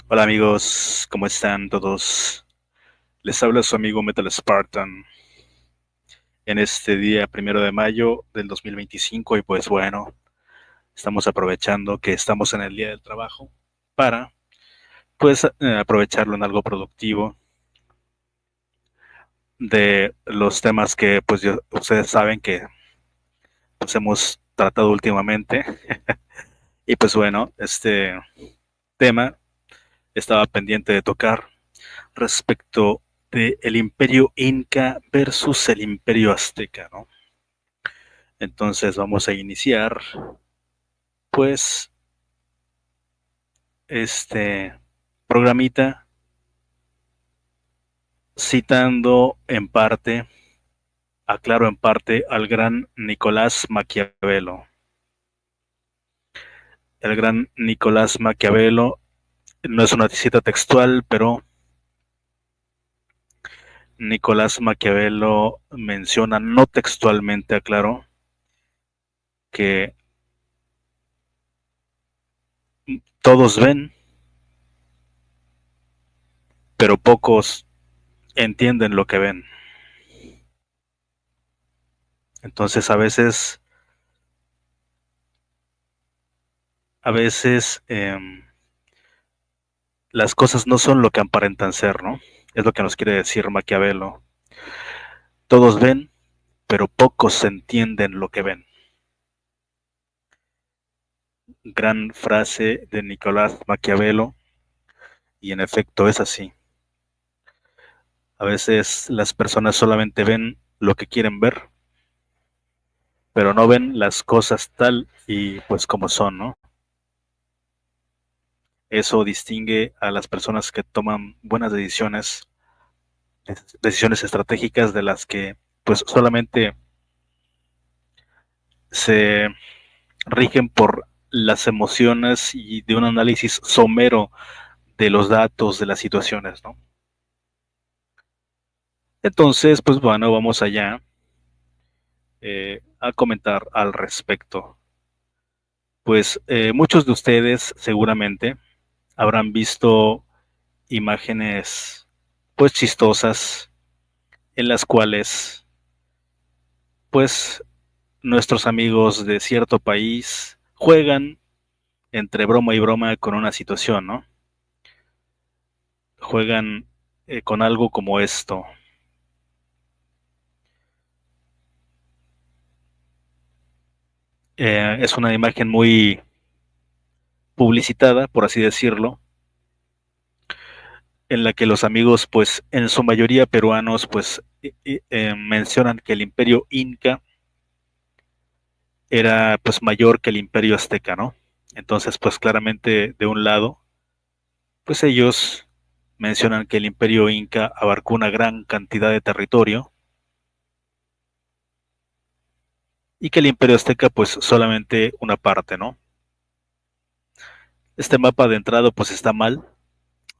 Hola amigos, ¿cómo están todos? Les habla su amigo Metal Spartan en este día 1 de mayo del 2025 y pues bueno, estamos aprovechando que estamos en el día del trabajo para pues aprovecharlo en algo productivo de los temas que pues ustedes saben que pues hemos tratado últimamente y pues bueno, este tema estaba pendiente de tocar respecto de el Imperio Inca versus el Imperio Azteca, ¿no? Entonces vamos a iniciar, pues, este programita citando en parte, aclaro en parte, al gran Nicolás Maquiavelo. El gran Nicolás Maquiavelo no es una cita textual, pero Nicolás Maquiavelo menciona, no textualmente, aclaro, que todos ven, pero pocos entienden lo que ven. Entonces a veces las cosas no son lo que aparentan ser, ¿no? Es lo que nos quiere decir Maquiavelo. Todos ven, pero pocos entienden lo que ven. Gran frase de Nicolás Maquiavelo, y en efecto es así. A veces las personas solamente ven lo que quieren ver, pero no ven las cosas tal y pues como son, ¿no? Eso distingue a las personas que toman buenas decisiones estratégicas de las que pues solamente se rigen por las emociones y de un análisis somero de los datos, de las situaciones, ¿no? Entonces, pues bueno, vamos allá a comentar al respecto. Pues muchos de ustedes seguramente habrán visto imágenes pues chistosas en las cuales pues nuestros amigos de cierto país juegan entre broma y broma con una situación, ¿no? Juegan con algo como esto. Es una imagen muy publicitada, por así decirlo, en la que los amigos, pues en su mayoría peruanos, pues mencionan que el imperio inca era pues mayor que el imperio azteca, ¿no? Entonces, pues claramente de un lado, pues ellos mencionan que el imperio inca abarcó una gran cantidad de territorio y que el imperio azteca pues solamente una parte, ¿no? Este mapa de entrada pues está mal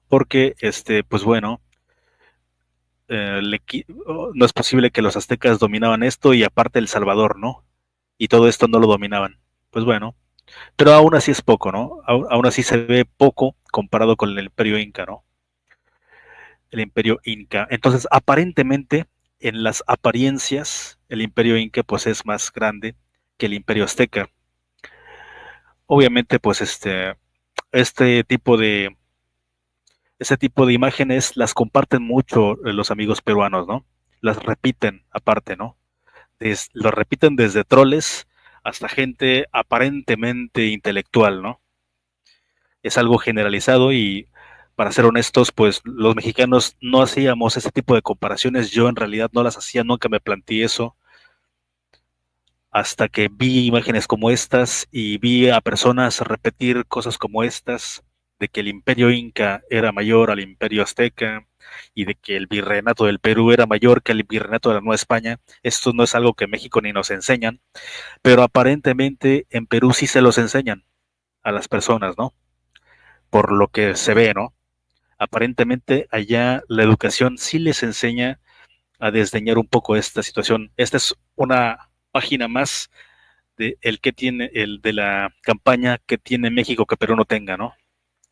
porque pues bueno, no es posible que los aztecas dominaban esto y aparte El Salvador, ¿no? Y todo esto no lo dominaban. Pues bueno, pero aún así es poco, ¿no? Aún así se ve poco comparado con el imperio inca, ¿no? El imperio inca. Entonces, aparentemente, en las apariencias, el imperio inca pues es más grande que el imperio azteca. Obviamente, pues este tipo de, ese tipo de imágenes las comparten mucho los amigos peruanos, ¿no? Las repiten aparte, ¿no? Lo repiten desde troles hasta gente aparentemente intelectual, ¿no? Es algo generalizado y para ser honestos, pues los mexicanos no hacíamos ese tipo de comparaciones. Yo en realidad no las hacía, nunca me planteé eso hasta que vi imágenes como estas y vi a personas repetir cosas como estas, de que el imperio inca era mayor al imperio azteca y de que el virreinato del Perú era mayor que el virreinato de la Nueva España. Esto no es algo que en México ni nos enseñan, pero aparentemente en Perú sí se los enseñan a las personas, ¿no? Por lo que se ve, ¿no? Aparentemente allá la educación sí les enseña a desdeñar un poco esta situación. Esta es una página más de el que tiene, el de la campaña que tiene México que Perú no tenga, ¿no?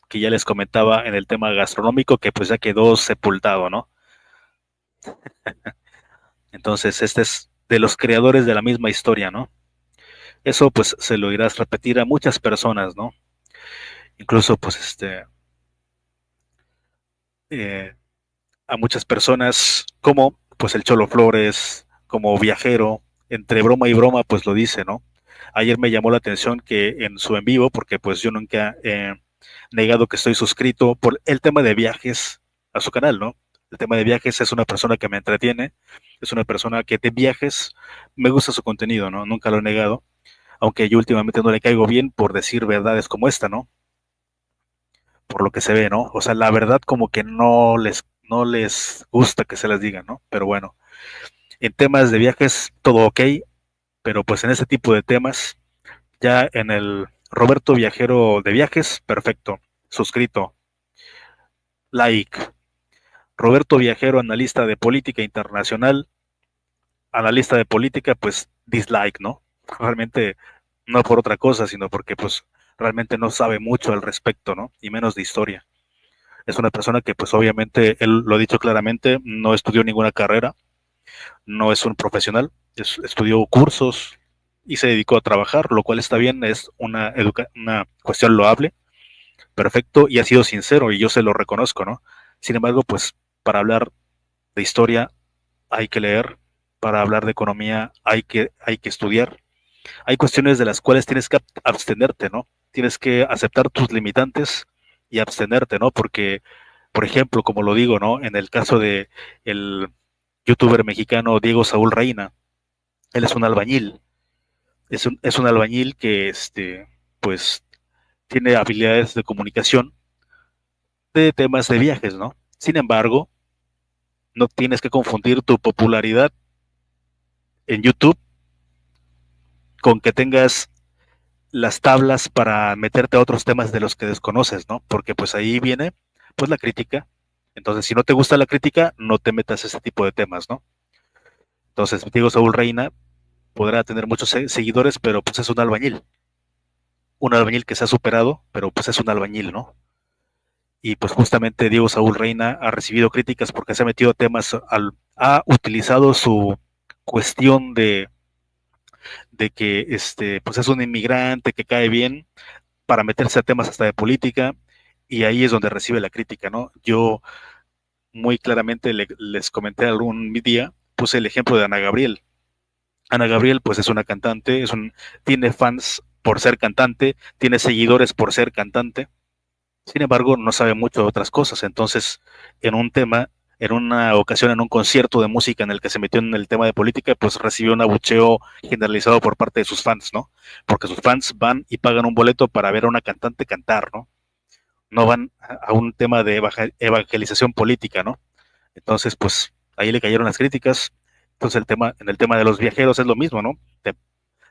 Que ya les comentaba en el tema gastronómico que pues ya quedó sepultado, ¿no? Entonces, este es de los creadores de la misma historia, ¿no? Eso pues se lo irás a repetir a muchas personas, ¿no? Incluso pues eh, a muchas personas como pues el Cholo Flores, como Viajero, entre broma y broma pues lo dice, ¿no? Ayer me llamó la atención que en su en vivo, porque pues yo nunca he negado que estoy suscrito por el tema de viajes a su canal, ¿no? El tema de viajes es una persona que me entretiene, es una persona que de viajes me gusta su contenido, ¿no? Nunca lo he negado, aunque yo últimamente no le caigo bien por decir verdades como esta, ¿no? Por lo que se ve, ¿no? O sea, la verdad como que no les gusta que se las diga, ¿no? Pero bueno, en temas de viajes todo ok, pero pues en ese tipo de temas, ya en el Roberto Viajero de Viajes, perfecto, suscrito, like. Roberto Viajero, analista de política internacional, analista de política, pues dislike, ¿no? Realmente no por otra cosa, sino porque pues realmente no sabe mucho al respecto, ¿no? Y menos de historia. Es una persona que pues obviamente, él lo ha dicho claramente, no estudió ninguna carrera, no es un profesional, estudió cursos y se dedicó a trabajar, lo cual está bien, es una cuestión loable, perfecto, y ha sido sincero y yo se lo reconozco, ¿no? Sin embargo, pues para hablar de historia hay que leer, para hablar de economía hay que estudiar, hay cuestiones de las cuales tienes que abstenerte, ¿no? Tienes que aceptar tus limitantes y abstenerte, ¿no? Porque, por ejemplo, como lo digo, ¿no? En el caso de el youtuber mexicano Diego Saúl Reina, él es un albañil, es un albañil que, pues, tiene habilidades de comunicación de temas de viajes, ¿no? Sin embargo, no tienes que confundir tu popularidad en YouTube con que tengas las tablas para meterte a otros temas de los que desconoces, ¿no? Porque pues ahí viene pues la crítica. Entonces, si no te gusta la crítica, no te metas a ese tipo de temas, ¿no? Entonces, Diego Saúl Reina podrá tener muchos seguidores, pero pues es un albañil que se ha superado, pero pues es un albañil, ¿no? Y pues justamente Diego Saúl Reina ha recibido críticas porque se ha metido a temas, ha utilizado su cuestión de que pues es un inmigrante que cae bien para meterse a temas hasta de política, y ahí es donde recibe la crítica, ¿no? Yo muy claramente les comenté algún día, puse el ejemplo de Ana Gabriel. Ana Gabriel, pues es una cantante, tiene fans por ser cantante, tiene seguidores por ser cantante, sin embargo, no sabe mucho de otras cosas. Entonces, en un tema, en una ocasión, en un concierto de música en el que se metió en el tema de política, pues recibió un abucheo generalizado por parte de sus fans, ¿no? Porque sus fans van y pagan un boleto para ver a una cantante cantar, ¿no? No van a un tema de evangelización política, ¿no? Entonces, pues ahí le cayeron las críticas. Entonces, en el tema de los viajeros es lo mismo, ¿no? De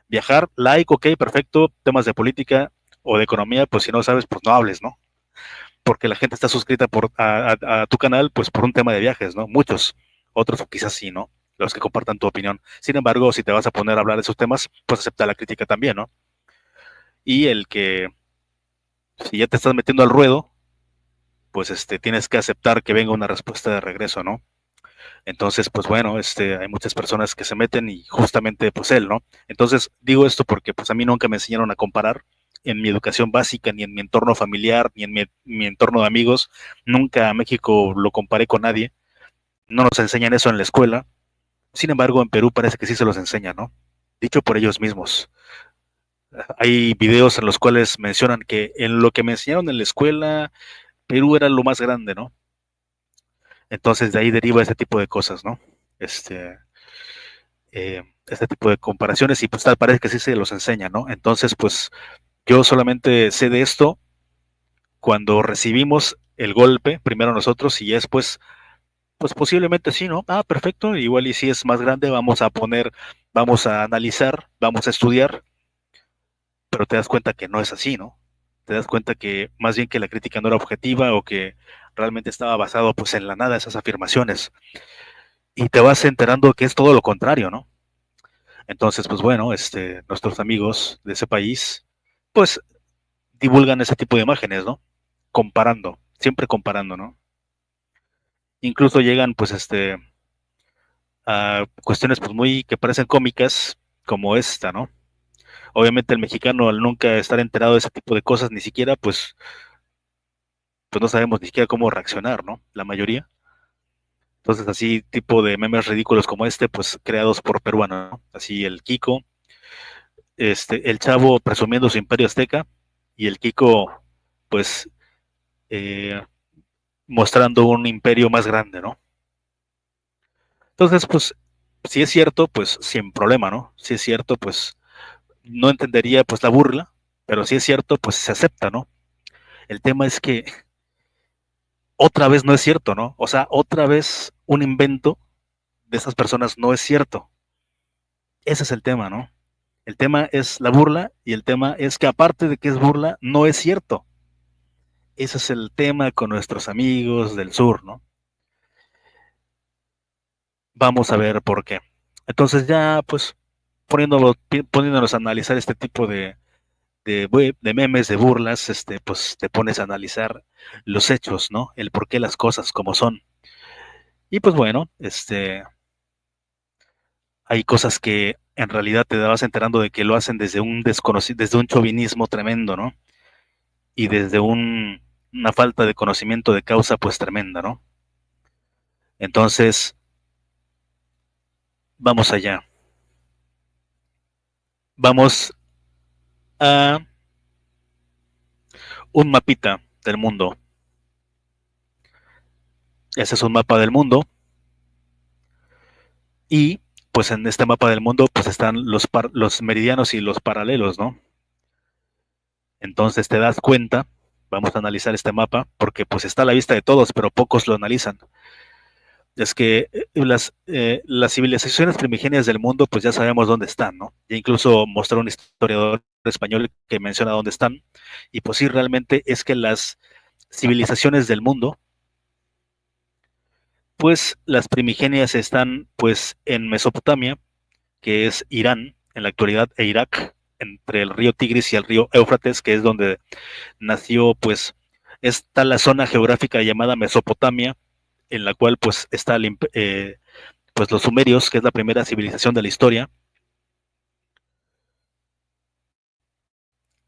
viajar, like, ok, perfecto, temas de política o de economía, pues si no sabes, pues no hables, ¿no? Porque la gente está suscrita a tu canal, pues por un tema de viajes, ¿no? Muchos, otros quizás sí, ¿no? Los que compartan tu opinión. Sin embargo, si te vas a poner a hablar de esos temas, pues acepta la crítica también, ¿no? Y si ya te estás metiendo al ruedo, pues tienes que aceptar que venga una respuesta de regreso, ¿no? Entonces, pues bueno, hay muchas personas que se meten y justamente pues él, ¿no? Entonces, digo esto porque pues a mí nunca me enseñaron a comparar en mi educación básica, ni en mi entorno familiar, ni en mi entorno de amigos. Nunca a México lo comparé con nadie. No nos enseñan eso en la escuela. Sin embargo, en Perú parece que sí se los enseña, ¿no? Dicho por ellos mismos. Hay videos en los cuales mencionan que en lo que me enseñaron en la escuela, Perú era lo más grande, ¿no? Entonces de ahí deriva ese tipo de cosas, ¿no? Este tipo de comparaciones y pues tal parece que sí se los enseña, ¿no? Entonces, pues yo solamente sé de esto cuando recibimos el golpe, primero nosotros y después, pues posiblemente sí, ¿no? Ah, perfecto, igual y si es más grande, vamos a analizar, vamos a estudiar, pero te das cuenta que no es así, ¿no? Te das cuenta que más bien que la crítica no era objetiva o que realmente estaba basado pues en la nada esas afirmaciones y te vas enterando que es todo lo contrario, ¿no? Entonces, pues bueno, nuestros amigos de ese país, pues divulgan ese tipo de imágenes, ¿no? Comparando, siempre comparando, ¿no? Incluso llegan, pues, a cuestiones, pues, muy que parecen cómicas, como esta, ¿no? Obviamente el mexicano, al nunca estar enterado de ese tipo de cosas, ni siquiera, pues no sabemos ni siquiera cómo reaccionar, ¿no? La mayoría. Entonces, así, tipo de memes ridículos como pues creados por peruanos, ¿no? Así el Kiko, el chavo presumiendo su imperio azteca y el Kiko, pues, eh, mostrando un imperio más grande, ¿no? Entonces, pues, si es cierto, pues, sin problema, ¿no? Si es cierto, pues, no entendería, pues, la burla, pero si es cierto, pues, se acepta, ¿no? El tema es que otra vez no es cierto, ¿no? O sea, otra vez un invento de esas personas no es cierto. Ese es el tema, ¿no? El tema es la burla y el tema es que aparte de que es burla, no es cierto. Ese es el tema con nuestros amigos del sur, ¿no? Vamos a ver por qué. Entonces ya, pues, poniéndonos a analizar este tipo de memes, de burlas, pues te pones a analizar los hechos, ¿no? El por qué las cosas como son. Y pues bueno, hay cosas que en realidad te dabas enterando de que lo hacen desde un desconocido, desde un chauvinismo tremendo, ¿no? Y desde una falta de conocimiento de causa, pues tremenda, ¿no? Entonces, vamos allá. Vamos a un mapita del mundo. Ese es un mapa del mundo y pues en este mapa del mundo pues están los meridianos y los paralelos, ¿no? Entonces te das cuenta, vamos a analizar este mapa porque pues está a la vista de todos, pero pocos lo analizan. Es que las civilizaciones primigenias del mundo pues ya sabemos dónde están, ¿no? Ya incluso mostró un historiador español que menciona dónde están y pues sí, realmente es que las civilizaciones del mundo pues las primigenias están pues en Mesopotamia, que es Irán en la actualidad, e Irak, entre el río Tigris y el río Éufrates, que es donde nació, pues, está la zona geográfica llamada Mesopotamia, en la cual, pues, está pues, los sumerios, que es la primera civilización de la historia,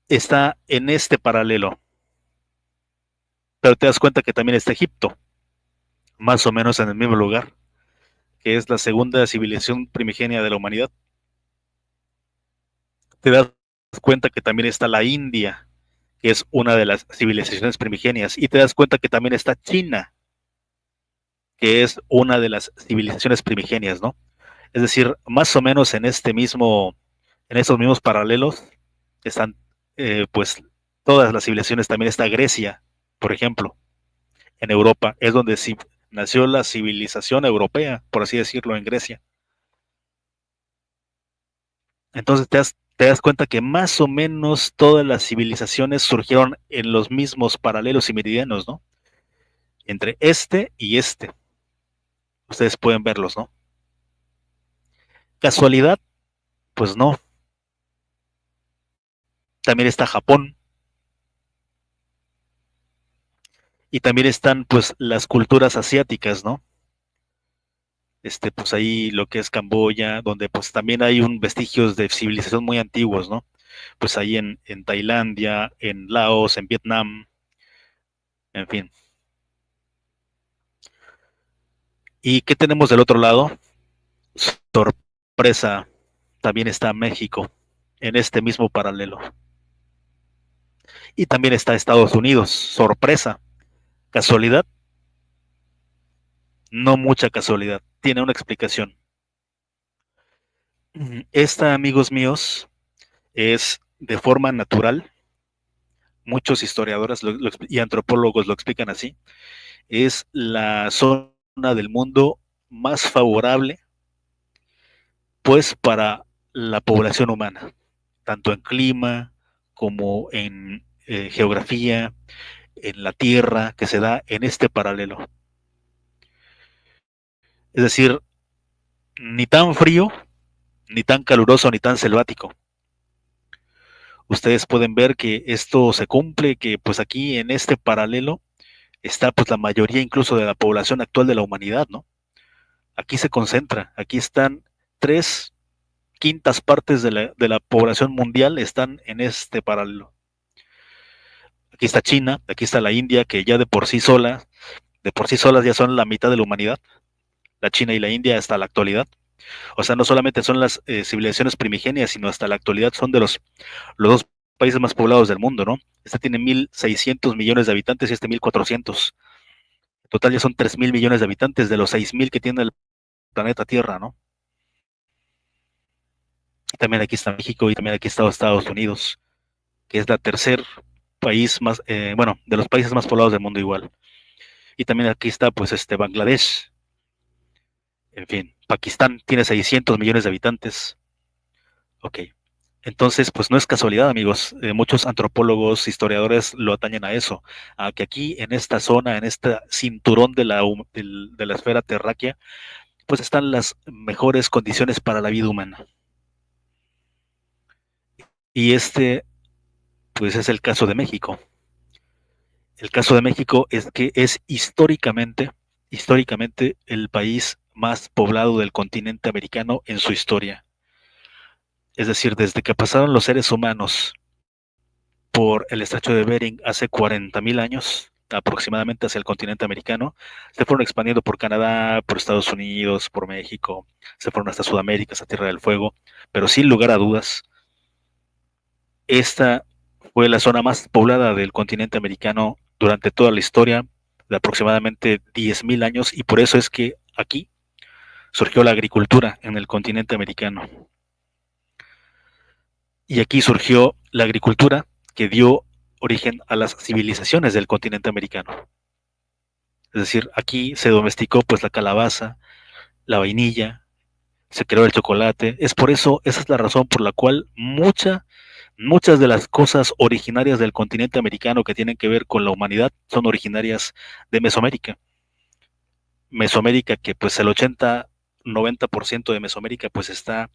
está en este paralelo. Pero te das cuenta que también está Egipto, más o menos en el mismo lugar, que es la segunda civilización primigenia de la humanidad. Te das cuenta que también está la India, que es una de las civilizaciones primigenias, y te das cuenta que también está China, que es una de las civilizaciones primigenias, ¿no? Es decir, más o menos en estos mismos paralelos están, pues, todas las civilizaciones. También está Grecia, por ejemplo, en Europa, es donde sí nació la civilización europea, por así decirlo, en Grecia. Entonces te das cuenta que más o menos todas las civilizaciones surgieron en los mismos paralelos y meridianos, ¿no? Entre este y este. Ustedes pueden verlos, ¿no? ¿Casualidad? Pues no. También está Japón y también están pues las culturas asiáticas, ¿no? Pues ahí lo que es Camboya, donde pues también hay un vestigios de civilización muy antiguos, ¿no? Pues ahí en Tailandia, en Laos, en Vietnam, en fin. ¿Y qué tenemos del otro lado? Sorpresa, también está México en este mismo paralelo. Y también está Estados Unidos, sorpresa. ¿Casualidad? No mucha casualidad, tiene una explicación. Esta, amigos míos, es de forma natural, muchos historiadores y antropólogos lo explican así, es la zona del mundo más favorable pues para la población humana, tanto en clima como en geografía, en la tierra que se da en este paralelo. Es decir, ni tan frío ni tan caluroso ni tan selvático. Ustedes pueden ver que esto se cumple, que pues aquí en este paralelo está pues la mayoría incluso de la población actual de la humanidad, ¿no? Aquí se concentra, aquí están 3/5 partes de la población mundial están en este paralelo. Aquí está China, aquí está la India, que ya de por sí solas ya son la mitad de la humanidad, la China y la India hasta la actualidad. O sea, no solamente son las civilizaciones primigenias, sino hasta la actualidad son de los dos países más poblados del mundo, ¿no? Este tiene 1.600 millones de habitantes y este 1.400. En total ya son 3.000 millones de habitantes de los 6.000 que tiene el planeta Tierra, ¿no? Y también aquí está México y también aquí está Estados Unidos, que es la tercer país más, bueno, de los países más poblados del mundo igual. Y también aquí está, pues, Bangladesh, en fin, Pakistán tiene 600 millones de habitantes. Ok. Entonces, pues no es casualidad, amigos. Muchos antropólogos, historiadores lo atañen a eso, a que aquí en esta zona, en este cinturón de la esfera terráquea, pues están las mejores condiciones para la vida humana. Y pues es el caso de México. El caso de México es que es históricamente, el país más poblado del continente americano en su historia. Es decir, desde que pasaron los seres humanos por el estrecho de Bering hace 40.000 años, aproximadamente hacia el continente americano, se fueron expandiendo por Canadá, por Estados Unidos, por México, se fueron hasta Sudamérica, hasta Tierra del Fuego, pero sin lugar a dudas, esta fue la zona más poblada del continente americano durante toda la historia, de aproximadamente 10.000 años, y por eso es que aquí surgió la agricultura en el continente americano. Y aquí surgió la agricultura que dio origen a las civilizaciones del continente americano. Es decir, aquí se domesticó pues la calabaza, la vainilla, se creó el chocolate. Es por eso, esa es la razón por la cual muchas de las cosas originarias del continente americano que tienen que ver con la humanidad son originarias de Mesoamérica. Mesoamérica que pues el 80-90% de Mesoamérica pues está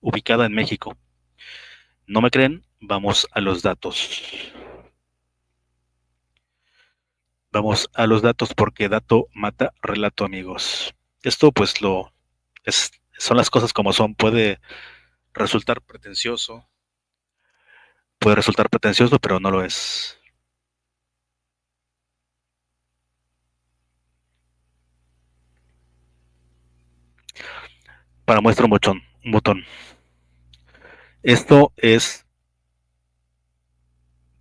ubicada en México. ¿No me creen? Vamos a los datos. Vamos a los datos porque dato mata relato, amigos. Esto pues son las cosas como son. Resultar pretencioso, puede resultar pretencioso, pero no lo es. Para muestra un botón. Esto es,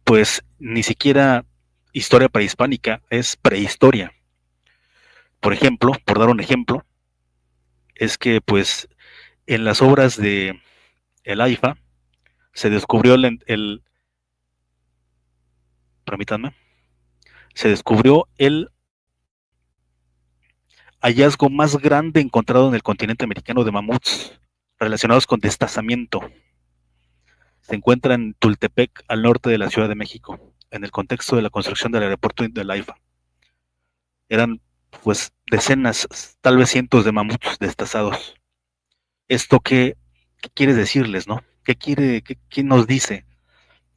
pues, ni siquiera historia prehispánica, es prehistoria. Por ejemplo, por dar un ejemplo, es que, pues, en las obras de el AIFA se descubrió permítanme, se descubrió el hallazgo más grande encontrado en el continente americano de mamuts relacionados con destazamiento. Se encuentra en Tultepec, al norte de la Ciudad de México, en el contexto de la construcción del aeropuerto de la AIFA. Eran pues decenas, tal vez cientos de mamuts destazados. ¿Esto qué quiere decirles, no? ¿Qué nos dice?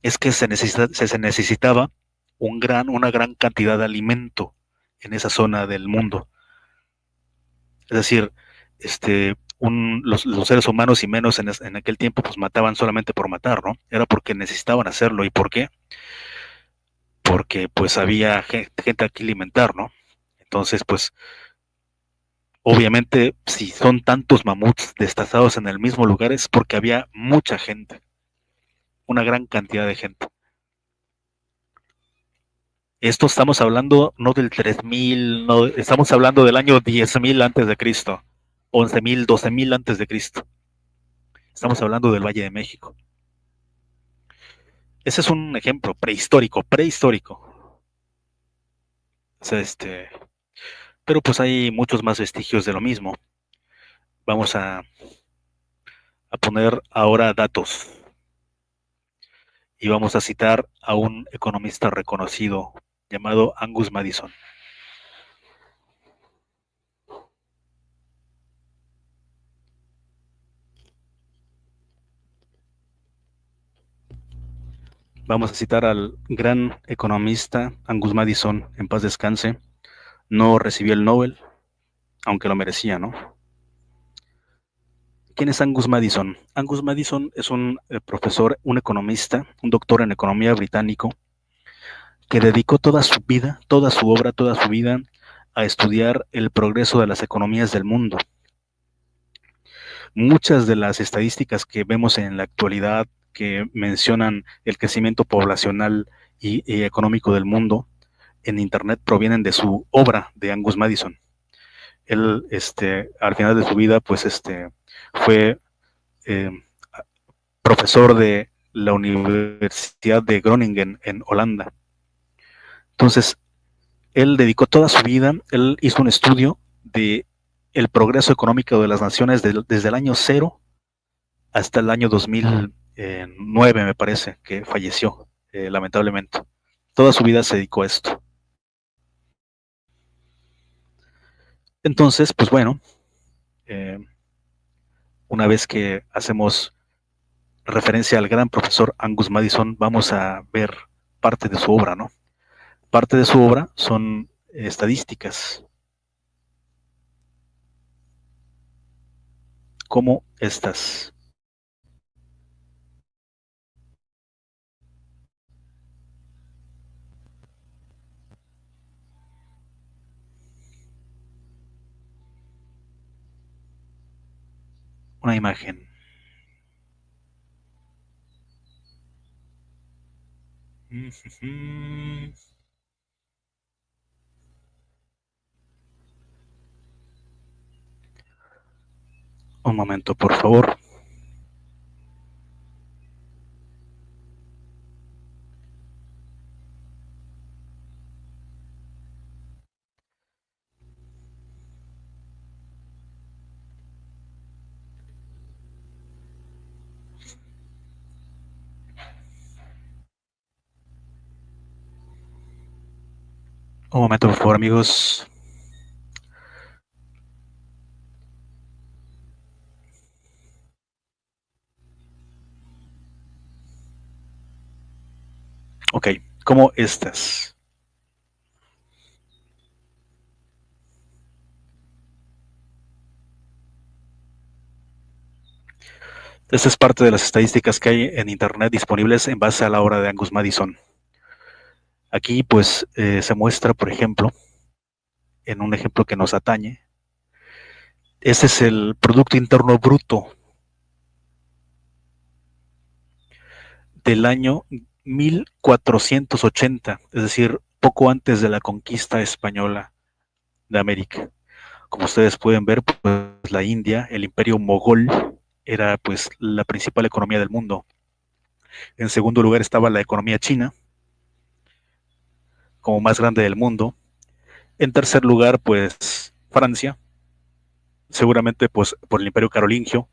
Es que se necesitaba una gran cantidad de alimento en esa zona del mundo. Es decir, los seres humanos y menos en aquel tiempo pues mataban solamente por matar, ¿no? Era porque necesitaban hacerlo. ¿Y por qué? Porque pues había gente a que alimentar, ¿no? Entonces, pues obviamente si son tantos mamuts destazados en el mismo lugar es porque había mucha gente, una gran cantidad de gente. Esto estamos hablando no del 3.000, no, estamos hablando del año 10.000 antes de Cristo, 11.000, 12.000 antes de Cristo. Estamos hablando del Valle de México. Ese es un ejemplo prehistórico. O sea, pero pues hay muchos más vestigios de lo mismo. Vamos a poner ahora datos y vamos a citar a un economista reconocido llamado Angus Madison. Vamos a citar al gran economista Angus Madison, en paz descanse. No recibió el Nobel, aunque lo merecía, ¿no? ¿Quién es Angus Madison? Angus Madison es un profesor, un economista, un doctor en economía británico, que dedicó toda su vida, toda su obra, toda su vida a estudiar el progreso de las economías del mundo. Muchas de las estadísticas que vemos en la actualidad que mencionan el crecimiento poblacional y económico del mundo en Internet provienen de su obra de Angus Madison. Él, al final de su vida, pues, fue eh, profesor de la Universidad de Groningen en Holanda. Entonces, él dedicó toda su vida, él hizo un estudio de el progreso económico de las naciones desde el año cero hasta el año 2009, me parece, que falleció, lamentablemente. Toda su vida se dedicó a esto. Entonces, pues bueno, eh, una vez que hacemos referencia al gran profesor Angus Madison, vamos a ver parte de su obra, ¿no? Parte de su obra son estadísticas, como estas. Una imagen. Un momento, por favor. Un momento, por favor, amigos. Ok, como estas. Esta es parte de las estadísticas que hay en Internet disponibles en base a la obra de Angus Madison. Aquí pues se muestra, por ejemplo, en un ejemplo que nos atañe, ese es el Producto Interno Bruto del año 1480, es decir, poco antes de la conquista española de América. Como ustedes pueden ver, pues la India, el imperio mogol, era pues la principal economía del mundo. En segundo lugar estaba la economía china, como más grande del mundo. En tercer lugar, pues Francia, seguramente pues por el imperio carolingio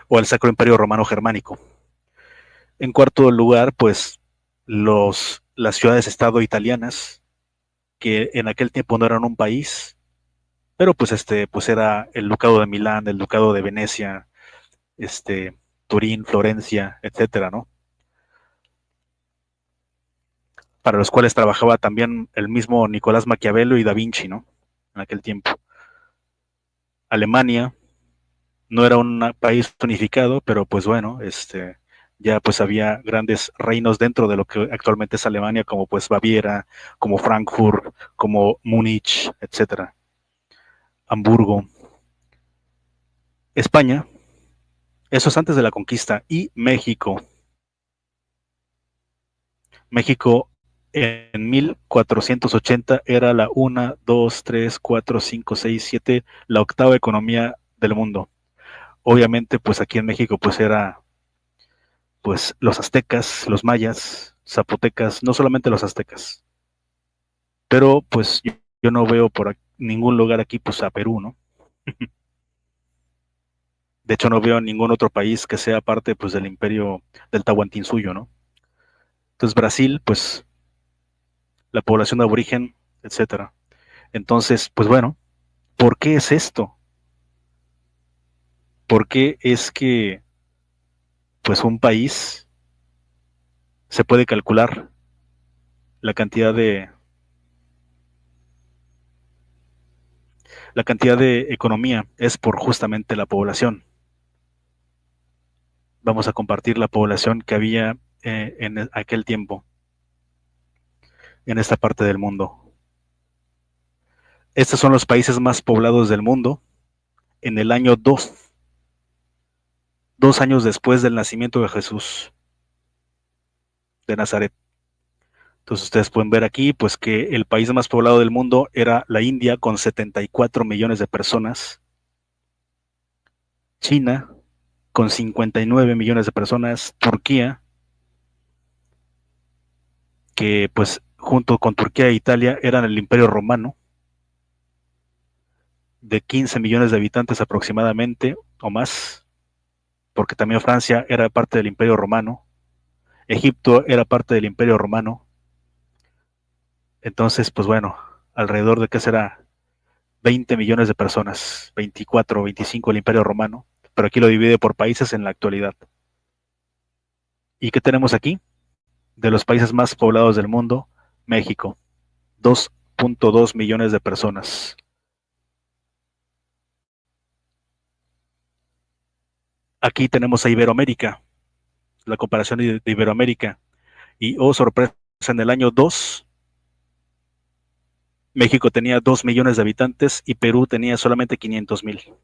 o el Sacro Imperio Romano Germánico. En cuarto lugar, pues las ciudades-estado italianas, que en aquel tiempo no eran un país, pero pues pues era el Ducado de Milán, el Ducado de Venecia, Turín, Florencia, etcétera, ¿no? Para los cuales trabajaba también el mismo Nicolás Maquiavelo y Da Vinci, ¿no? En aquel tiempo. Alemania no era un país unificado, pero pues bueno, ya pues había grandes reinos dentro de lo que actualmente es Alemania, como pues Baviera, como Frankfurt, como Múnich, etcétera, Hamburgo. España, eso es antes de la conquista, y México. México en 1480 era la 1, 2, 3, 4, 5, 6, 7, la octava economía del mundo. Obviamente, pues aquí en México, pues era pues los aztecas, los mayas, zapotecas, no solamente los aztecas, pero pues yo no veo por ningún lugar aquí pues a Perú, ¿no? De hecho no veo ningún otro país que sea parte pues del imperio del Tahuantinsuyo, ¿no? Entonces Brasil, pues la población de aborigen, etcétera. Entonces, pues bueno, ¿por qué es esto? ¿Por qué es que pues un país se puede calcular la cantidad de economía es por justamente la población. Vamos a compartir la población que había en aquel tiempo en esta parte del mundo. Estos son los países más poblados del mundo en el año 2 años después del nacimiento de Jesús de Nazaret. Entonces ustedes pueden ver aquí pues que el país más poblado del mundo era la India con 74 millones de personas, China con 59 millones de personas, Turquía, que pues junto con Turquía e Italia eran el Imperio Romano, de 15 millones de habitantes aproximadamente o más, porque también Francia era parte del Imperio Romano, Egipto era parte del Imperio Romano. Entonces, pues bueno, alrededor de qué será 20 millones de personas, 24 o 25 el Imperio Romano, pero aquí lo divide por países en la actualidad. ¿Y qué tenemos aquí? De los países más poblados del mundo, México, 2.2 millones de personas. Aquí tenemos a Iberoamérica, la comparación de Iberoamérica. Y oh, sorpresa, en el año 2, México tenía 2 millones de habitantes y Perú tenía solamente 500,000.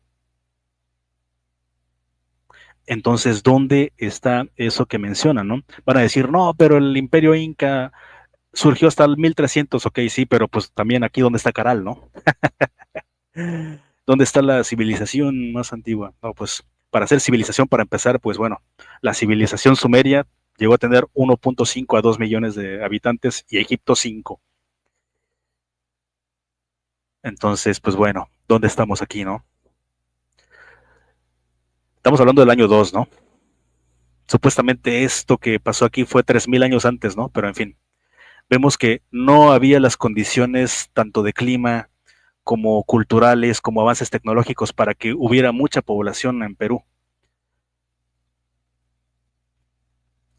Entonces, ¿dónde está eso que mencionan, no? Van a decir, no, pero el Imperio Inca surgió hasta el 1300, ok, sí, pero pues también aquí donde está Caral, ¿no? ¿Dónde está la civilización más antigua? No, pues para hacer civilización, para empezar, pues bueno, la civilización sumeria llegó a tener 1.5 a 2 millones de habitantes y Egipto 5. Entonces, pues bueno, ¿dónde estamos aquí, no? Estamos hablando del año 2, ¿no? Supuestamente esto que pasó aquí fue 3,000 años antes, ¿no? Pero en fin, vemos que no había las condiciones tanto de clima como culturales, como avances tecnológicos para que hubiera mucha población en Perú.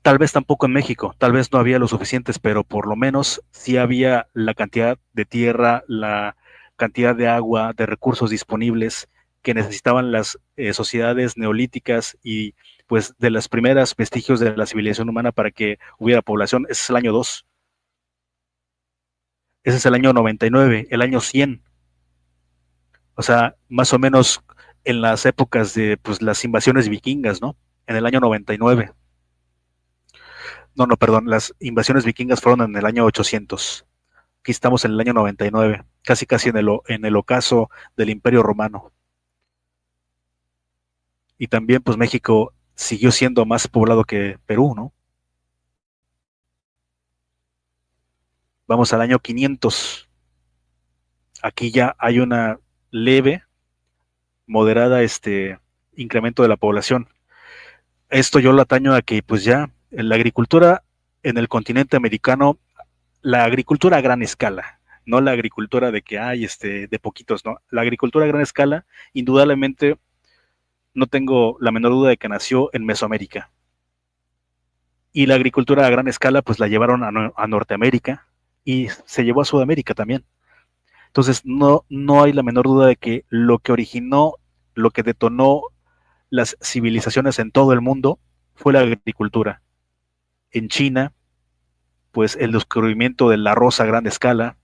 Tal vez tampoco en México, tal vez no había lo suficientes, pero por lo menos sí había la cantidad de tierra, la cantidad de agua, de recursos disponibles que necesitaban las sociedades neolíticas y pues de los primeros vestigios de la civilización humana para que hubiera población. Ese es el año 2. Ese es el año 99, el año 100. O sea, más o menos en las épocas de pues, las invasiones vikingas, ¿no? En el año 99. No, no, perdón, las invasiones vikingas fueron en el año 800. Aquí estamos en el año 99, casi casi en el ocaso del Imperio Romano. Y también pues México siguió siendo más poblado que Perú, ¿no? Vamos al año 500. Aquí ya hay una leve, moderada incremento de la población. Esto yo lo ataño a que pues ya en la agricultura en el continente americano, la agricultura a gran escala, no la agricultura de que hay de poquitos, no. La agricultura a gran escala, indudablemente, no tengo la menor duda de que nació en Mesoamérica. Y la agricultura a gran escala, pues la llevaron a Norteamérica y se llevó a Sudamérica también. Entonces, no hay la menor duda de que lo que originó, lo que detonó las civilizaciones en todo el mundo fue la agricultura. En China, pues el descubrimiento del arroz a gran escala,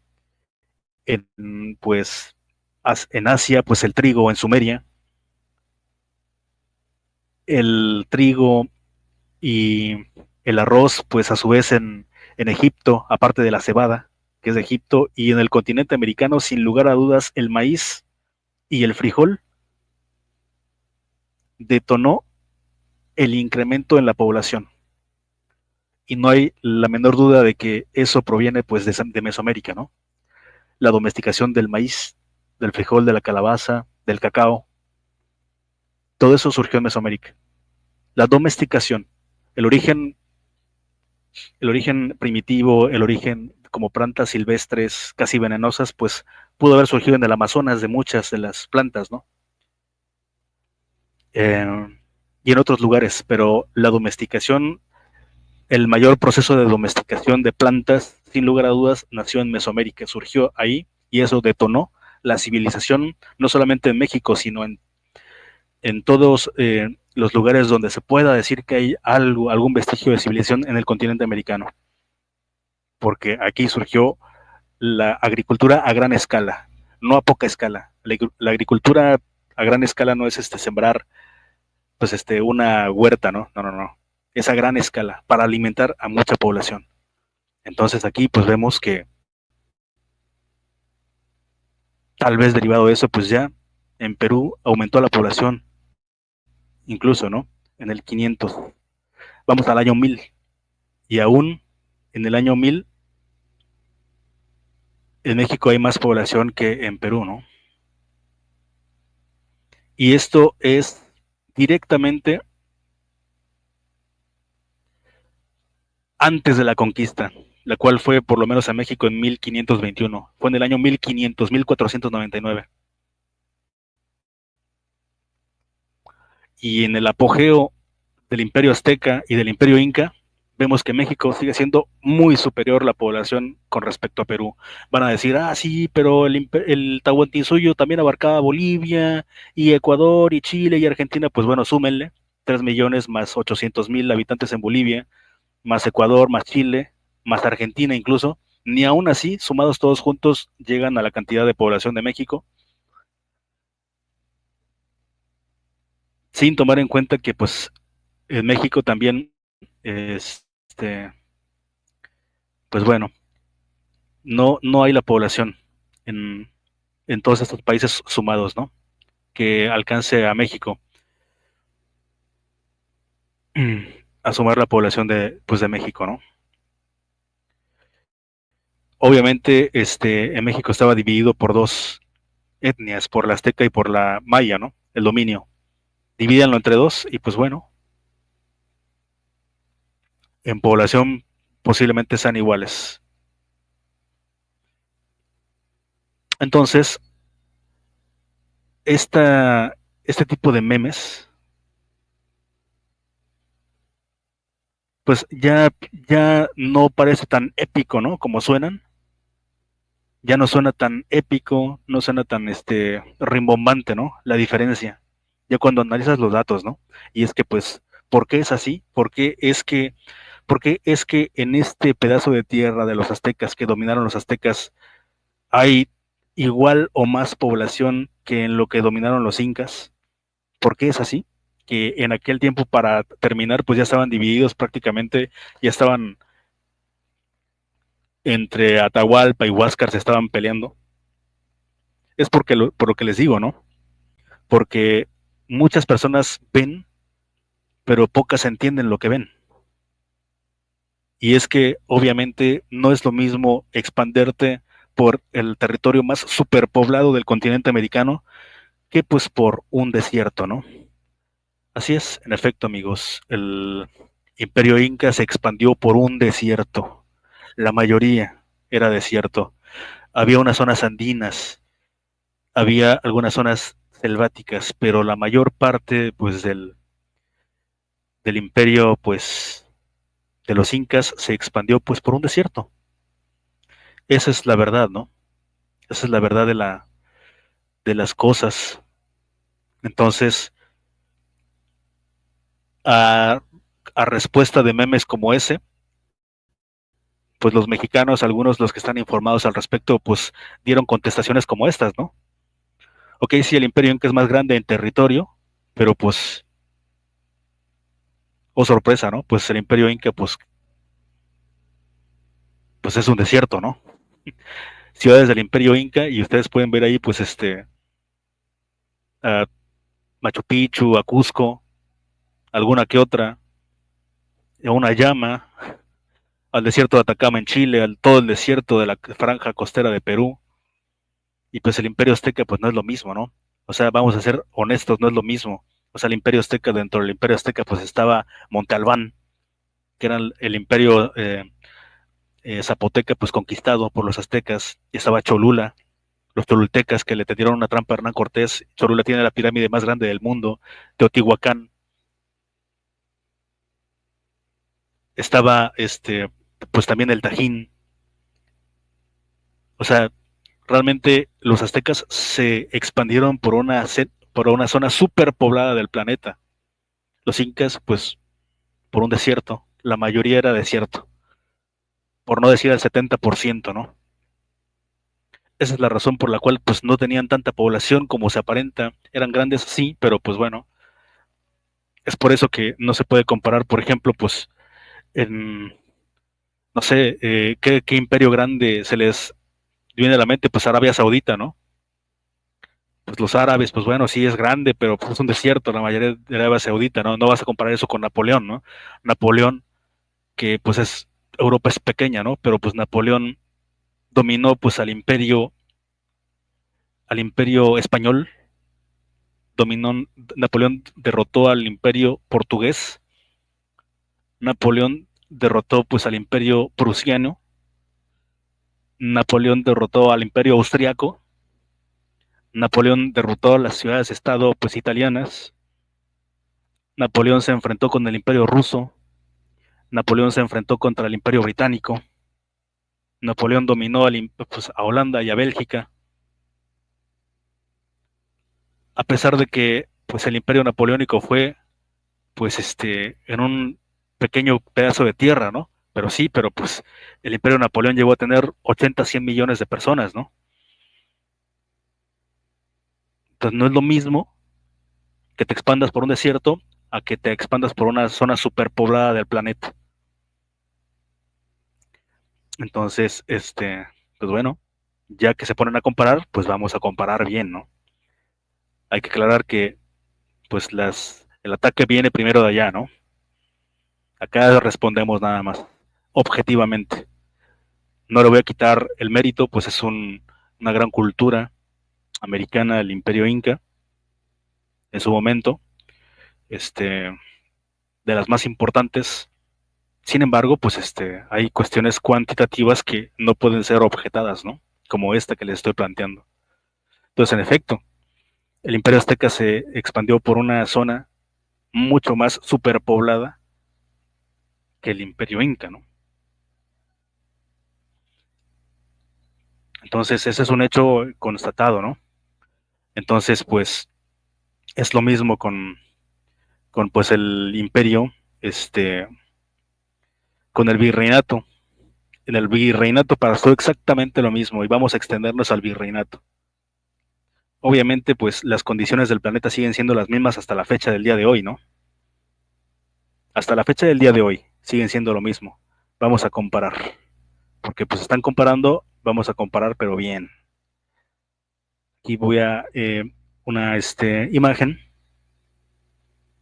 pues en Asia, pues el trigo en Sumeria, el trigo y el arroz, pues a su vez en Egipto, aparte de la cebada, que es de Egipto, y en el continente americano, sin lugar a dudas, el maíz y el frijol detonó el incremento en la población. Y no hay la menor duda de que eso proviene pues de Mesoamérica, ¿no? La domesticación del maíz, del frijol, de la calabaza, del cacao, todo eso surgió en Mesoamérica. La domesticación, el origen, el origen primitivo, el origen como plantas silvestres casi venenosas, pues pudo haber surgido en el Amazonas de muchas de las plantas, ¿no? Eh, y en otros lugares, pero la domesticación, el mayor proceso de domesticación de plantas, sin lugar a dudas, nació en Mesoamérica, surgió ahí y eso detonó la civilización, no solamente en México, sino en todos los lugares donde se pueda decir que hay algo, algún vestigio de civilización en el continente americano, porque aquí surgió la agricultura a gran escala, no a poca escala. La agricultura a gran escala no es sembrar pues una huerta, ¿no? No, no, no. Es a gran escala para alimentar a mucha población. Entonces aquí pues vemos que tal vez derivado de eso pues ya en Perú aumentó la población incluso, ¿no? En el 500. Vamos al año 1000 y aún en el año 1000 en México hay más población que en Perú, ¿no? Y esto es directamente antes de la conquista, la cual fue por lo menos a México en 1521. Fue en el año 1500, 1499. Y en el apogeo del Imperio Azteca y del Imperio Inca, vemos que México sigue siendo muy superior la población con respecto a Perú. Van a decir, ah, sí, pero el Tahuantinsuyo también abarcaba Bolivia y Ecuador y Chile y Argentina. Pues bueno, súmenle 3 millones más 800,000 habitantes en Bolivia, más Ecuador, más Chile, más Argentina incluso. Ni aún así, sumados todos juntos, llegan a la cantidad de población de México, sin tomar en cuenta que pues en México también, este, pues bueno, no hay la población en, en todos estos países sumados, ¿no? Que alcance a México a sumar la población pues de México, ¿no? Obviamente, en México estaba dividido por dos etnias, por la azteca y por la maya, ¿no? El dominio. Divídanlo entre dos y pues bueno, en población posiblemente sean iguales. Entonces, este tipo de memes, pues ya no parece tan épico, ¿no? Como suenan, ya no suena tan épico, no suena tan rimbombante, ¿no? La diferencia. Ya cuando analizas los datos, ¿no? Y es que pues, ¿por qué es así? ¿Por qué es que en este pedazo de tierra de los aztecas que dominaron los aztecas hay igual o más población que en lo que dominaron los incas? ¿Por qué es así? Que en aquel tiempo para terminar pues ya estaban divididos prácticamente, ya estaban entre Atahualpa y Huáscar se estaban peleando. Es por lo que les digo, ¿no? Porque muchas personas ven, pero pocas entienden lo que ven. Y es que obviamente no es lo mismo expanderte por el territorio más superpoblado del continente americano que pues por un desierto, ¿no? Así es, en efecto, amigos, el imperio inca se expandió por un desierto. La mayoría era desierto. Había unas zonas andinas, había algunas zonas selváticas, pero la mayor parte pues del imperio pues de los incas se expandió pues por un desierto. Esa es la verdad, ¿no? Esa es la verdad de las cosas. Entonces, a, a respuesta de memes como ese, pues los mexicanos, algunos los que están informados al respecto, pues dieron contestaciones como estas, ¿no? Ok, sí, el imperio inca es más grande en territorio, pero pues, oh sorpresa, ¿no? Pues el imperio inca, pues es un desierto, ¿no? Ciudades del imperio inca y ustedes pueden ver ahí, pues, a Machu Picchu, a Cusco, alguna que otra, a una llama, al desierto de Atacama en Chile, al todo el desierto de la franja costera de Perú, y pues el imperio azteca, pues no es lo mismo, ¿no? O sea, vamos a ser honestos, no es lo mismo. O sea, el imperio azteca, dentro del imperio azteca, pues estaba Monte Albán, que era el imperio zapoteca, pues conquistado por los aztecas, y estaba Cholula, los tolultecas que le tendieron una trampa a Hernán Cortés. Cholula tiene la pirámide más grande del mundo, Teotihuacán, estaba pues también el Tajín. O sea, realmente los aztecas se expandieron por una zona súper poblada del planeta. Los incas, pues, por un desierto. La mayoría era desierto. Por no decir el 70%, ¿no? Esa es la razón por la cual, pues, no tenían tanta población como se aparenta. Eran grandes, sí, pero, pues, bueno, es por eso que no se puede comparar, por ejemplo, pues, en, no sé, ¿qué imperio grande se les viene a la mente? Pues Arabia Saudita, ¿no? Pues los árabes, pues bueno, sí es grande, pero pues es un desierto, la mayoría de Arabia Saudita, ¿no? No vas a comparar eso con Napoleón, ¿no? Napoleón, que pues es, Europa es pequeña, ¿no? Pero pues Napoleón dominó pues al imperio español, dominó, Napoleón derrotó al imperio portugués, Napoleón derrotó pues al imperio prusiano, Napoleón derrotó al imperio austriaco, Napoleón derrotó a las ciudades-estado pues italianas, Napoleón se enfrentó con el imperio ruso, Napoleón se enfrentó contra el imperio británico, Napoleón dominó pues, a Holanda y a Bélgica, a pesar de que pues el imperio napoleónico fue pues en un pequeño pedazo de tierra, ¿no? Pero sí, pero pues el imperio Napoleón llegó a tener 80, 100 millones de personas, ¿no? Entonces no es lo mismo que te expandas por un desierto a que te expandas por una zona superpoblada del planeta. Entonces, pues bueno, ya que se ponen a comparar, pues vamos a comparar bien, ¿no? Hay que aclarar que pues el ataque viene primero de allá, ¿no? Acá respondemos nada más, objetivamente. No le voy a quitar el mérito, pues es una gran cultura americana del Imperio Inca en su momento, de las más importantes. Sin embargo, pues hay cuestiones cuantitativas que no pueden ser objetadas, ¿no? Como esta que les estoy planteando. Entonces, en efecto, el Imperio Azteca se expandió por una zona mucho más superpoblada que el Imperio Inca, ¿no? Entonces, ese es un hecho constatado, ¿no? Entonces, pues, es lo mismo con pues el imperio, con el virreinato. En el virreinato pasó exactamente lo mismo y vamos a extendernos al virreinato. Obviamente, pues las condiciones del planeta siguen siendo las mismas hasta la fecha del día de hoy, ¿no? Hasta la fecha del día de hoy siguen siendo lo mismo. Vamos a comparar, porque pues están comparando, vamos a comparar, pero bien. Aquí voy a una imagen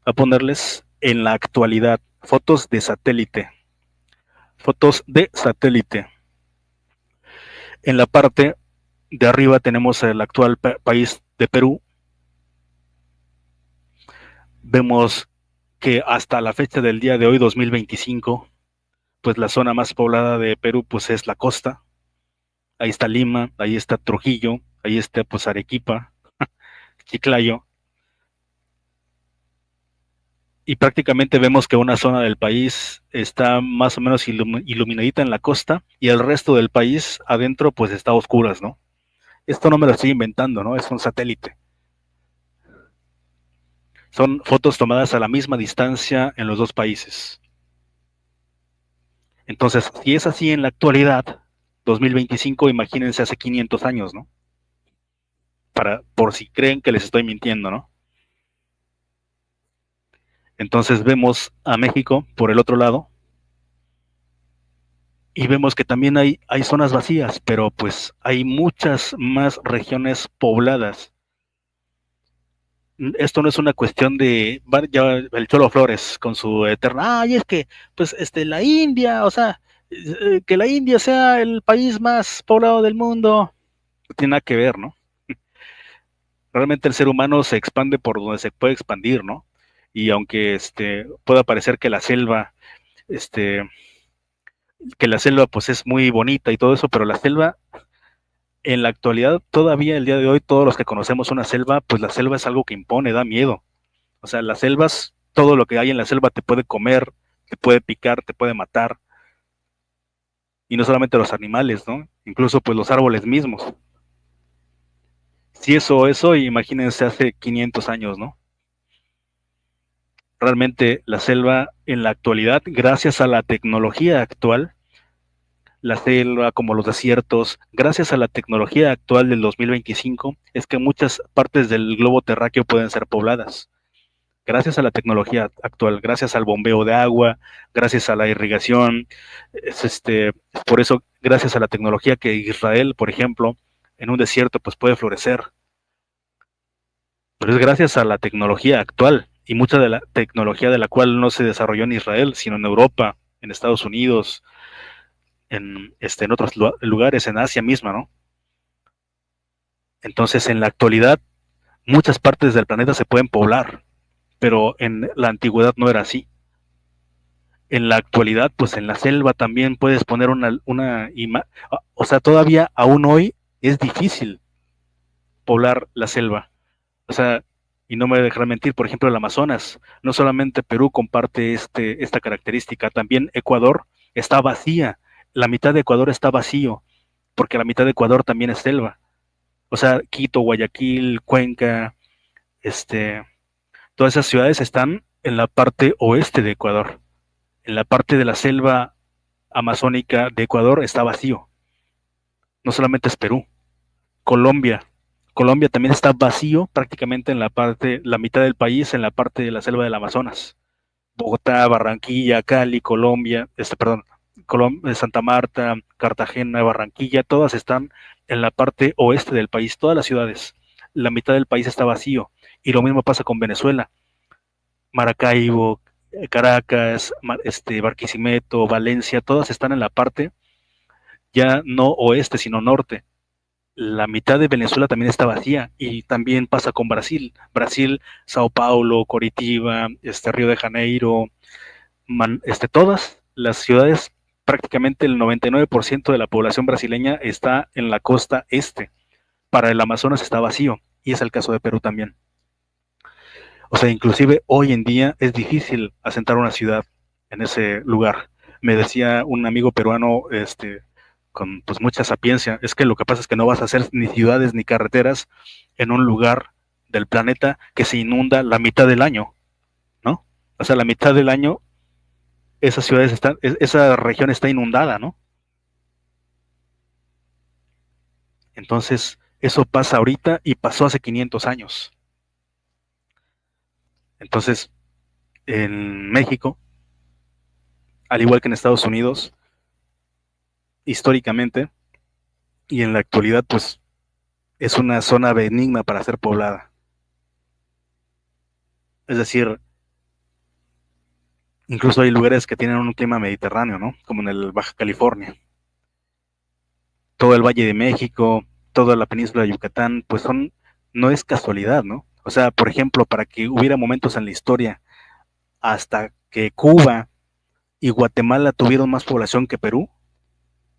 a ponerles en la actualidad fotos de satélite. Fotos de satélite. En la parte de arriba tenemos el actual país de Perú. Vemos que hasta la fecha del día de hoy, 2025, pues la zona más poblada de Perú pues es la costa. Ahí está Lima, ahí está Trujillo, ahí está pues Arequipa, Chiclayo. Y prácticamente vemos que una zona del país está más o menos iluminadita en la costa y el resto del país adentro pues está a oscuras, ¿no? Esto no me lo estoy inventando, ¿no? Es un satélite. Son fotos tomadas a la misma distancia en los dos países. Entonces, si es así en la actualidad, 2025, imagínense hace 500 años, ¿no? Por si creen que les estoy mintiendo, ¿no? Entonces vemos a México por el otro lado y vemos que también hay zonas vacías, pero pues hay muchas más regiones pobladas. Esto no es una cuestión de ya el Cholo Flores con su eterna, ay, es que pues la India, o sea, que la India sea el país más poblado del mundo, no tiene nada que ver, ¿no? Realmente el ser humano se expande por donde se puede expandir, ¿no? Y aunque pueda parecer este, que la selva pues es muy bonita y todo eso, pero la selva en la actualidad, todavía el día de hoy, todos los que conocemos una selva, pues la selva es algo que impone, da miedo. O sea, las selvas, todo lo que hay en la selva te puede comer, te puede picar, te puede matar, y no solamente los animales, ¿no? Incluso pues los árboles mismos. Si eso, imagínense hace 500 años, ¿no? Realmente la selva en la actualidad, gracias a la tecnología actual, la selva como los desiertos, gracias a la tecnología actual del 2025, es que muchas partes del globo terráqueo pueden ser pobladas. Gracias a la tecnología actual, gracias al bombeo de agua, gracias a la irrigación, por eso, gracias a la tecnología que Israel, por ejemplo, en un desierto, pues puede florecer. Pero es gracias a la tecnología actual y mucha de la tecnología de la cual no se desarrolló en Israel, sino en Europa, en Estados Unidos, en otros lugares, en Asia misma, ¿no? Entonces, en la actualidad, muchas partes del planeta se pueden poblar, pero en la antigüedad no era así. En la actualidad, pues en la selva también puedes poner o sea, todavía aún hoy es difícil poblar la selva. O sea, y no me dejará mentir, por ejemplo, el Amazonas, no solamente Perú comparte esta característica, también Ecuador está vacía, la mitad de Ecuador está vacío, porque la mitad de Ecuador también es selva. O sea, Quito, Guayaquil, Cuenca, este, todas esas ciudades están en la parte oeste de Ecuador. En la parte de la selva amazónica de Ecuador está vacío. No solamente es Perú, Colombia. Colombia también está vacío prácticamente en la mitad del país, en la parte de la selva del Amazonas. Bogotá, Barranquilla, Cali, Colombia, Santa Marta, Cartagena, Barranquilla, todas están en la parte oeste del país, todas las ciudades. La mitad del país está vacío. Y lo mismo pasa con Venezuela. Maracaibo, Caracas, Barquisimeto, Valencia, todas están en la parte ya no oeste, sino norte. La mitad de Venezuela también está vacía y también pasa con Brasil. Brasil, Sao Paulo, Coritiba, Río de Janeiro, todas las ciudades, prácticamente el 99% de la población brasileña está en la costa este. Para el Amazonas está vacío y es el caso de Perú también. O sea, inclusive hoy en día es difícil asentar una ciudad en ese lugar. Me decía un amigo peruano, con pues mucha sapiencia, es que lo que pasa es que no vas a hacer ni ciudades ni carreteras en un lugar del planeta que se inunda la mitad del año, ¿no? O sea, la mitad del año esa región está inundada, ¿no? Entonces, eso pasa ahorita y pasó hace 500 años. Entonces, en México, al igual que en Estados Unidos, históricamente y en la actualidad, pues es una zona benigna para ser poblada. Es decir, incluso hay lugares que tienen un clima mediterráneo, ¿no? Como en el Baja California. Todo el Valle de México, toda la península de Yucatán, pues no es casualidad, ¿no? O sea, por ejemplo, para que hubiera momentos en la historia hasta que Cuba y Guatemala tuvieron más población que Perú,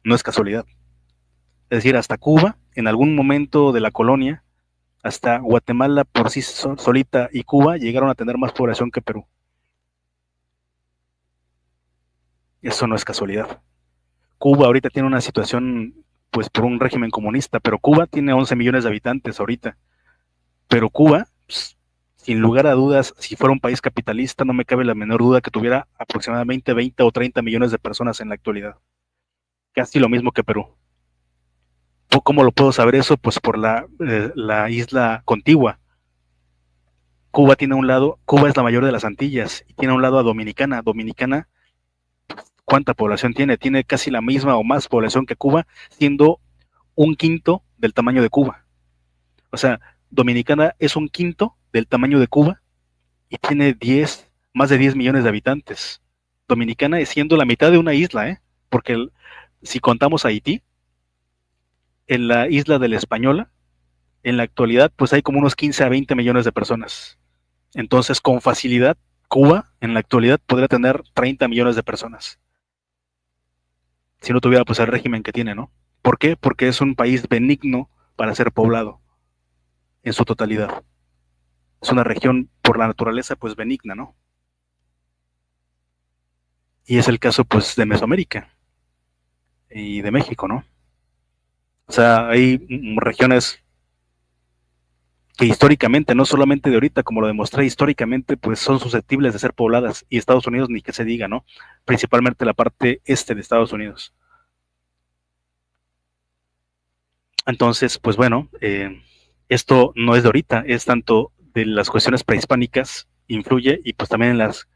no es casualidad. Es decir, hasta Cuba, en algún momento de la colonia, hasta Guatemala por sí solita y Cuba llegaron a tener más población que Perú. Eso no es casualidad. Cuba ahorita tiene una situación, pues por un régimen comunista, pero Cuba tiene 11 millones de habitantes ahorita. Pero Cuba, pues, sin lugar a dudas, si fuera un país capitalista, no me cabe la menor duda que tuviera aproximadamente 20 o 30 millones de personas en la actualidad. Casi lo mismo que Perú. ¿Cómo lo puedo saber eso? Pues por la isla contigua. Cuba es la mayor de las Antillas y tiene a un lado a Dominicana. Dominicana, ¿cuánta población tiene? Tiene casi la misma o más población que Cuba, siendo un quinto del tamaño de Cuba. O sea, Dominicana es un quinto del tamaño de Cuba y tiene más de 10 millones de habitantes. Dominicana es siendo la mitad de una isla, ¿eh? Porque si contamos a Haití, en la isla de la Española, en la actualidad, pues hay como unos 15 a 20 millones de personas. Entonces, con facilidad, Cuba en la actualidad podría tener 30 millones de personas. Si no tuviera pues el régimen que tiene, ¿no? ¿Por qué? Porque es un país benigno para ser poblado en su totalidad. Es una región por la naturaleza pues benigna, ¿no? Y es el caso, pues, de Mesoamérica y de México, ¿no? O sea, hay regiones que históricamente, no solamente de ahorita, como lo demostré, históricamente, pues son susceptibles de ser pobladas, y Estados Unidos ni que se diga, ¿no? Principalmente la parte este de Estados Unidos. Entonces, pues bueno, esto no es de ahorita, es tanto de las cuestiones prehispánicas, influye, y pues también en las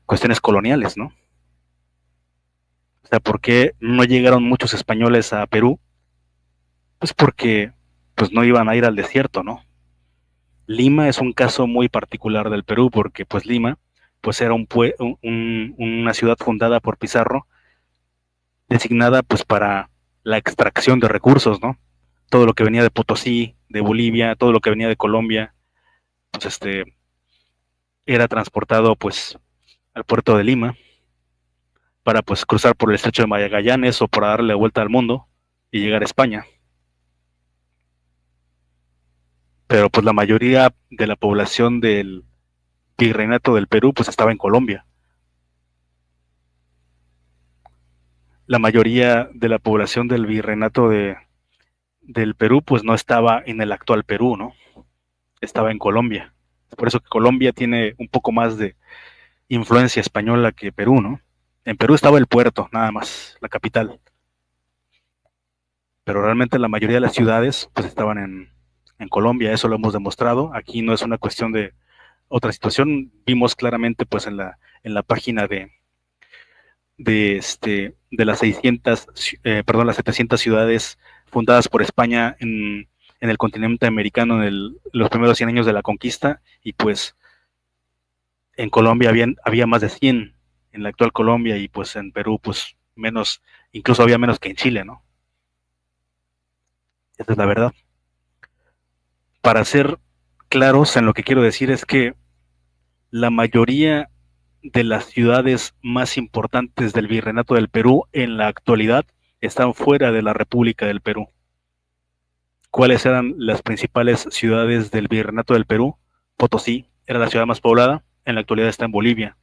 cuestiones coloniales, ¿no? O sea, ¿por qué no llegaron muchos españoles a Perú? Pues porque pues no iban a ir al desierto, ¿no? Lima es un caso muy particular del Perú porque pues Lima pues era una ciudad fundada por Pizarro, designada pues para la extracción de recursos, ¿no? Todo lo que venía de Potosí, de Bolivia, todo lo que venía de Colombia, pues era transportado pues al puerto de Lima para pues cruzar por el estrecho de Magallanes o para darle la vuelta al mundo y llegar a España. Pero pues la mayoría de la población del virreinato del Perú pues estaba en Colombia. La mayoría de la población del virreinato del Perú pues no estaba en el actual Perú, ¿no? Estaba en Colombia. Por eso que Colombia tiene un poco más de influencia española que Perú, ¿no? En Perú estaba el puerto, nada más, la capital. Pero realmente la mayoría de las ciudades pues estaban en Colombia, eso lo hemos demostrado. Aquí no es una cuestión de otra situación. Vimos claramente pues en la página de las 600, las 700 ciudades fundadas por España en el continente americano en los primeros 100 años de la conquista, y pues en Colombia había más de 100 en la actual Colombia, y pues en Perú pues menos, incluso había menos que en Chile, ¿no? Esa es la verdad. Para ser claros en lo que quiero decir es que la mayoría de las ciudades más importantes del Virreinato del Perú en la actualidad están fuera de la República del Perú. ¿Cuáles eran las principales ciudades del Virreinato del Perú? Potosí era la ciudad más poblada, en la actualidad está en Bolivia.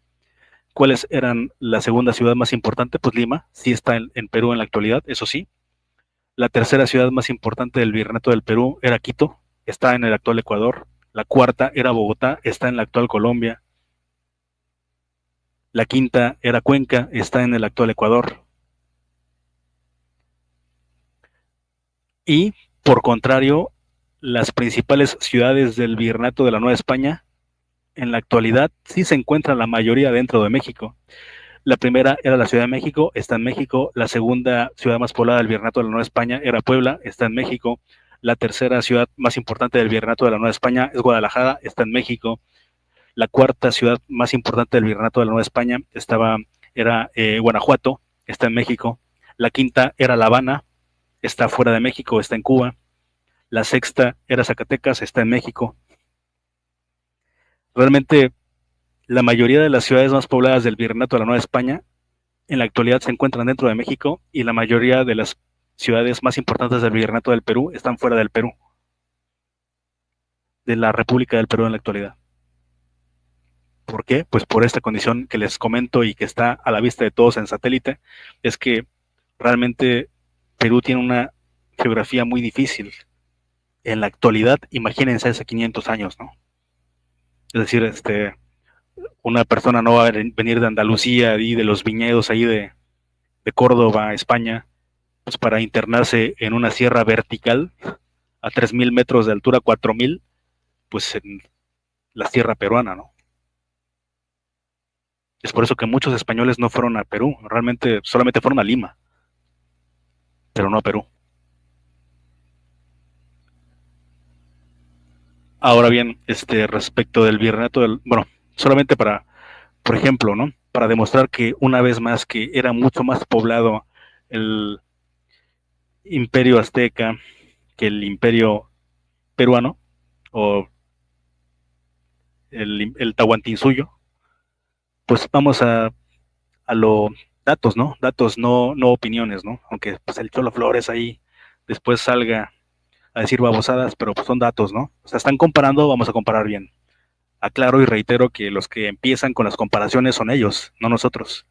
¿Cuáles eran la segunda ciudad más importante? Pues Lima, sí está en Perú en la actualidad, eso sí. La tercera ciudad más importante del Virreinato del Perú era Quito, está en el actual Ecuador. La cuarta era Bogotá, está en la actual Colombia. La quinta era Cuenca, está en el actual Ecuador. Y, por contrario, las principales ciudades del Virreinato de la Nueva España, en la actualidad, sí se encuentran la mayoría dentro de México. La primera era la Ciudad de México, está en México. La segunda ciudad más poblada del Virreinato de la Nueva España era Puebla, está en México. La tercera ciudad más importante del Virreinato de la Nueva España es Guadalajara, está en México. La cuarta ciudad más importante del Virreinato de la Nueva España era Guanajuato, está en México. La quinta era La Habana, está fuera de México, está en Cuba. La sexta era Zacatecas, está en México. Realmente la mayoría de las ciudades más pobladas del Virreinato de la Nueva España en la actualidad se encuentran dentro de México, y la mayoría de las ciudades más importantes del Virreinato del Perú están fuera del Perú, de la República del Perú en la actualidad. ¿Por qué? Pues por esta condición que les comento y que está a la vista de todos en satélite, es que realmente Perú tiene una geografía muy difícil. En la actualidad, imagínense hace 500 años, ¿no? Es decir, una persona no va a venir de Andalucía y de los viñedos ahí de Córdoba, España, pues para internarse en una sierra vertical a 3.000 metros de altura, 4.000, pues en la sierra peruana, ¿no? Es por eso que muchos españoles no fueron a Perú, realmente solamente fueron a Lima, pero no a Perú. Ahora bien, respecto del virreinato bueno, solamente por ejemplo, ¿no? Para demostrar que una vez más que era mucho más poblado el imperio azteca que el imperio peruano, o el Tahuantinsuyo, pues vamos a los datos, ¿no? Datos, no opiniones, ¿no? Aunque pues el Cholo Flores ahí después salga a decir babosadas, pero pues son datos, ¿no? O sea, están comparando, vamos a comparar bien. Aclaro y reitero que los que empiezan con las comparaciones son ellos, no nosotros.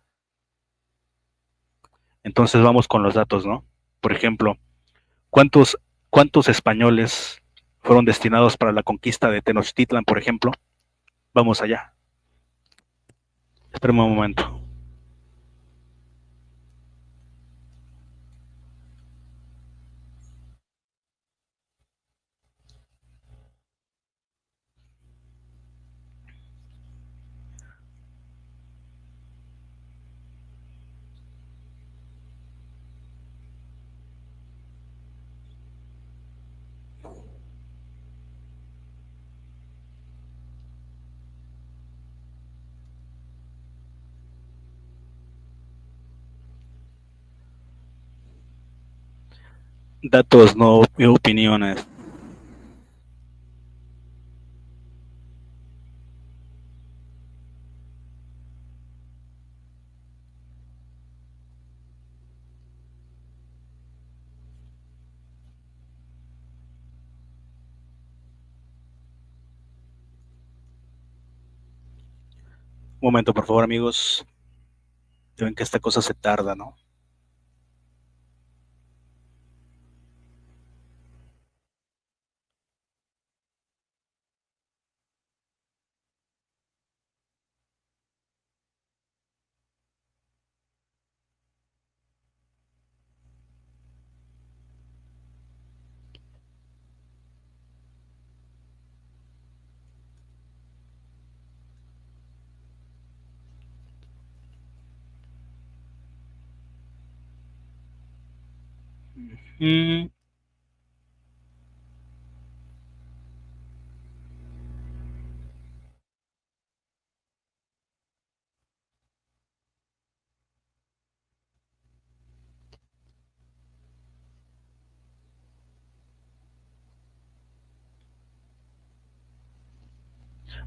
Entonces vamos con los datos, ¿no? Por ejemplo, ¿cuántos, cuántos españoles fueron destinados para la conquista de Tenochtitlan, por ejemplo? Vamos allá. Espérame un momento. Datos, no opiniones. Un momento, por favor, amigos. Ven que esta cosa se tarda, ¿no? Mm,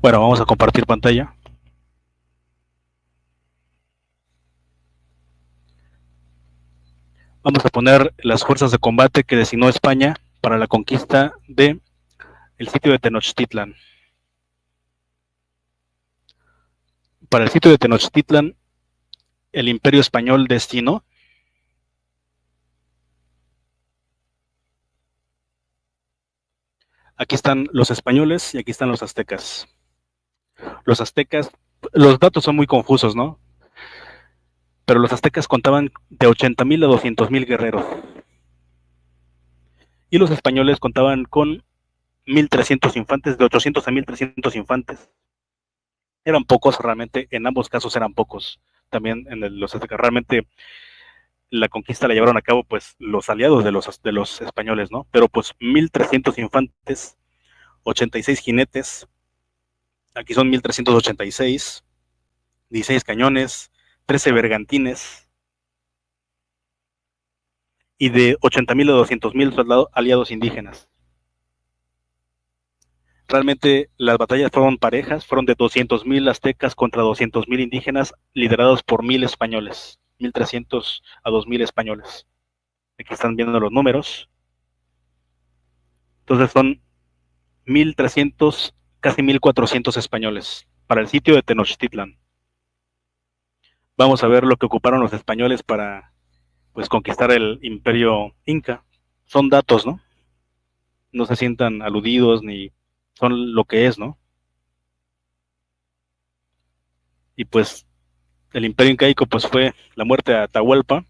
bueno, vamos a compartir pantalla. Vamos a poner las fuerzas de combate que designó España para la conquista de el sitio de Tenochtitlan. Para el sitio de Tenochtitlan, el Imperio Español destinó. Aquí están los españoles y aquí están los aztecas. Los aztecas, los datos son muy confusos, ¿no? Pero los aztecas contaban de 80,000 a 200,000 guerreros. Y los españoles contaban con 1,300 infantes, de 800 a 1,300 infantes. Eran pocos, realmente, en ambos casos eran pocos. También los aztecas, realmente la conquista la llevaron a cabo pues los aliados de los españoles, ¿no? Pero pues 1,300 infantes, 86 jinetes, aquí son 1,386, 16 cañones, 13 bergantines y de 80,000 a 200,000 soldados aliados indígenas. Realmente las batallas fueron parejas, fueron de 200,000 aztecas contra 200,000 indígenas liderados por 1,000 españoles, 1,300 a 2,000 españoles. Aquí están viendo los números. Entonces son 1,300, casi 1,400 españoles para el sitio de Tenochtitlan. Vamos a ver lo que ocuparon los españoles para pues conquistar el imperio inca. Son datos, ¿no? No se sientan aludidos ni son lo que es, ¿no? Y pues el imperio incaico pues fue la muerte de Atahualpa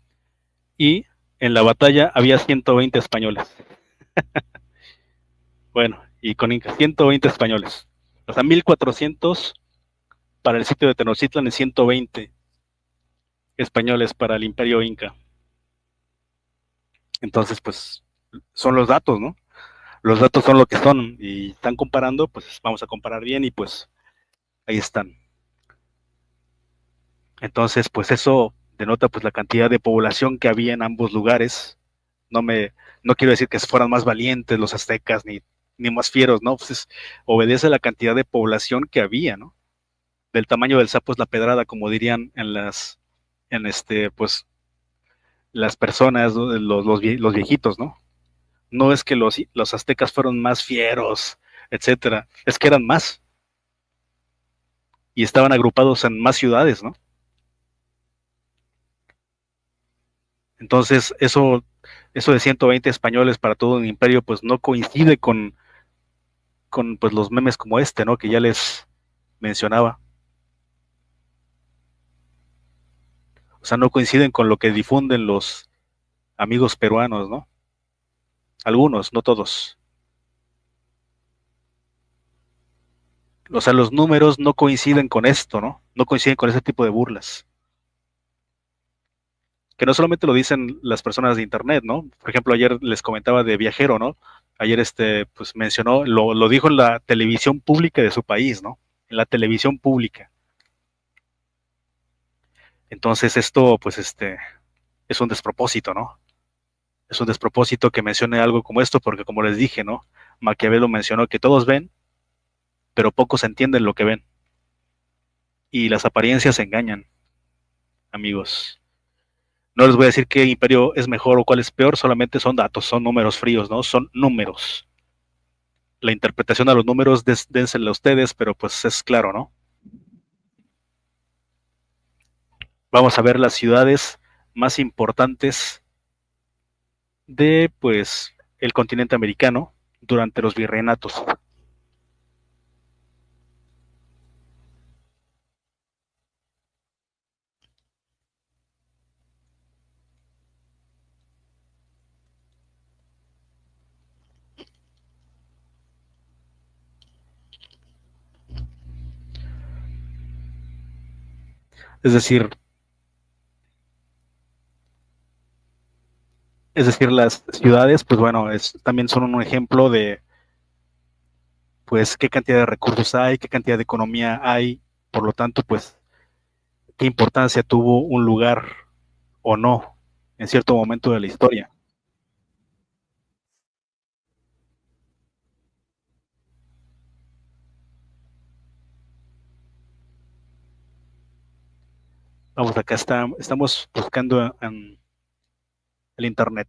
y en la batalla había 120 españoles. Bueno, y con Inca, 120 españoles. O sea, 1,400 para el sitio de Tenochtitlan y 120 españoles para el imperio inca. Entonces, pues son los datos, ¿no? Los datos son lo que son y están comparando, pues vamos a comparar bien y pues ahí están. Entonces, pues eso denota pues la cantidad de población que había en ambos lugares. No me, no quiero decir que fueran más valientes los aztecas ni más fieros, ¿no? Pues obedece a la cantidad de población que había, ¿no? Del tamaño del sapo es la pedrada, como dirían pues las personas, ¿no? Los viejitos, ¿no? No es que los aztecas fueron más fieros, etcétera, es que eran más y estaban agrupados en más ciudades, ¿no? Entonces, eso de 120 españoles para todo un imperio, pues no coincide con pues, los memes como este, ¿no? Que ya les mencionaba. O sea, no coinciden con lo que difunden los amigos peruanos, ¿no? Algunos, no todos. O sea, los números no coinciden con esto, ¿no? No coinciden con ese tipo de burlas. Que no solamente lo dicen las personas de internet, ¿no? Por ejemplo, ayer les comentaba de Viajero, ¿no? Ayer pues mencionó, lo dijo en la televisión pública de su país, ¿no? En la televisión pública. Entonces esto, pues es un despropósito, ¿no? Es un despropósito que mencione algo como esto, porque como les dije, ¿no? Maquiavelo mencionó que todos ven, pero pocos entienden lo que ven. Y las apariencias engañan, amigos. No les voy a decir qué imperio es mejor o cuál es peor, solamente son datos, son números fríos, ¿no? Son números. La interpretación a los números, dénsela a ustedes, pero pues es claro, ¿no? Vamos a ver las ciudades más importantes de, pues, el continente americano durante los virreinatos. Es decir, las ciudades, pues bueno, también son un ejemplo de, pues, qué cantidad de recursos hay, qué cantidad de economía hay, por lo tanto, pues, qué importancia tuvo un lugar o no en cierto momento de la historia. Vamos, acá estamos buscando en el internet.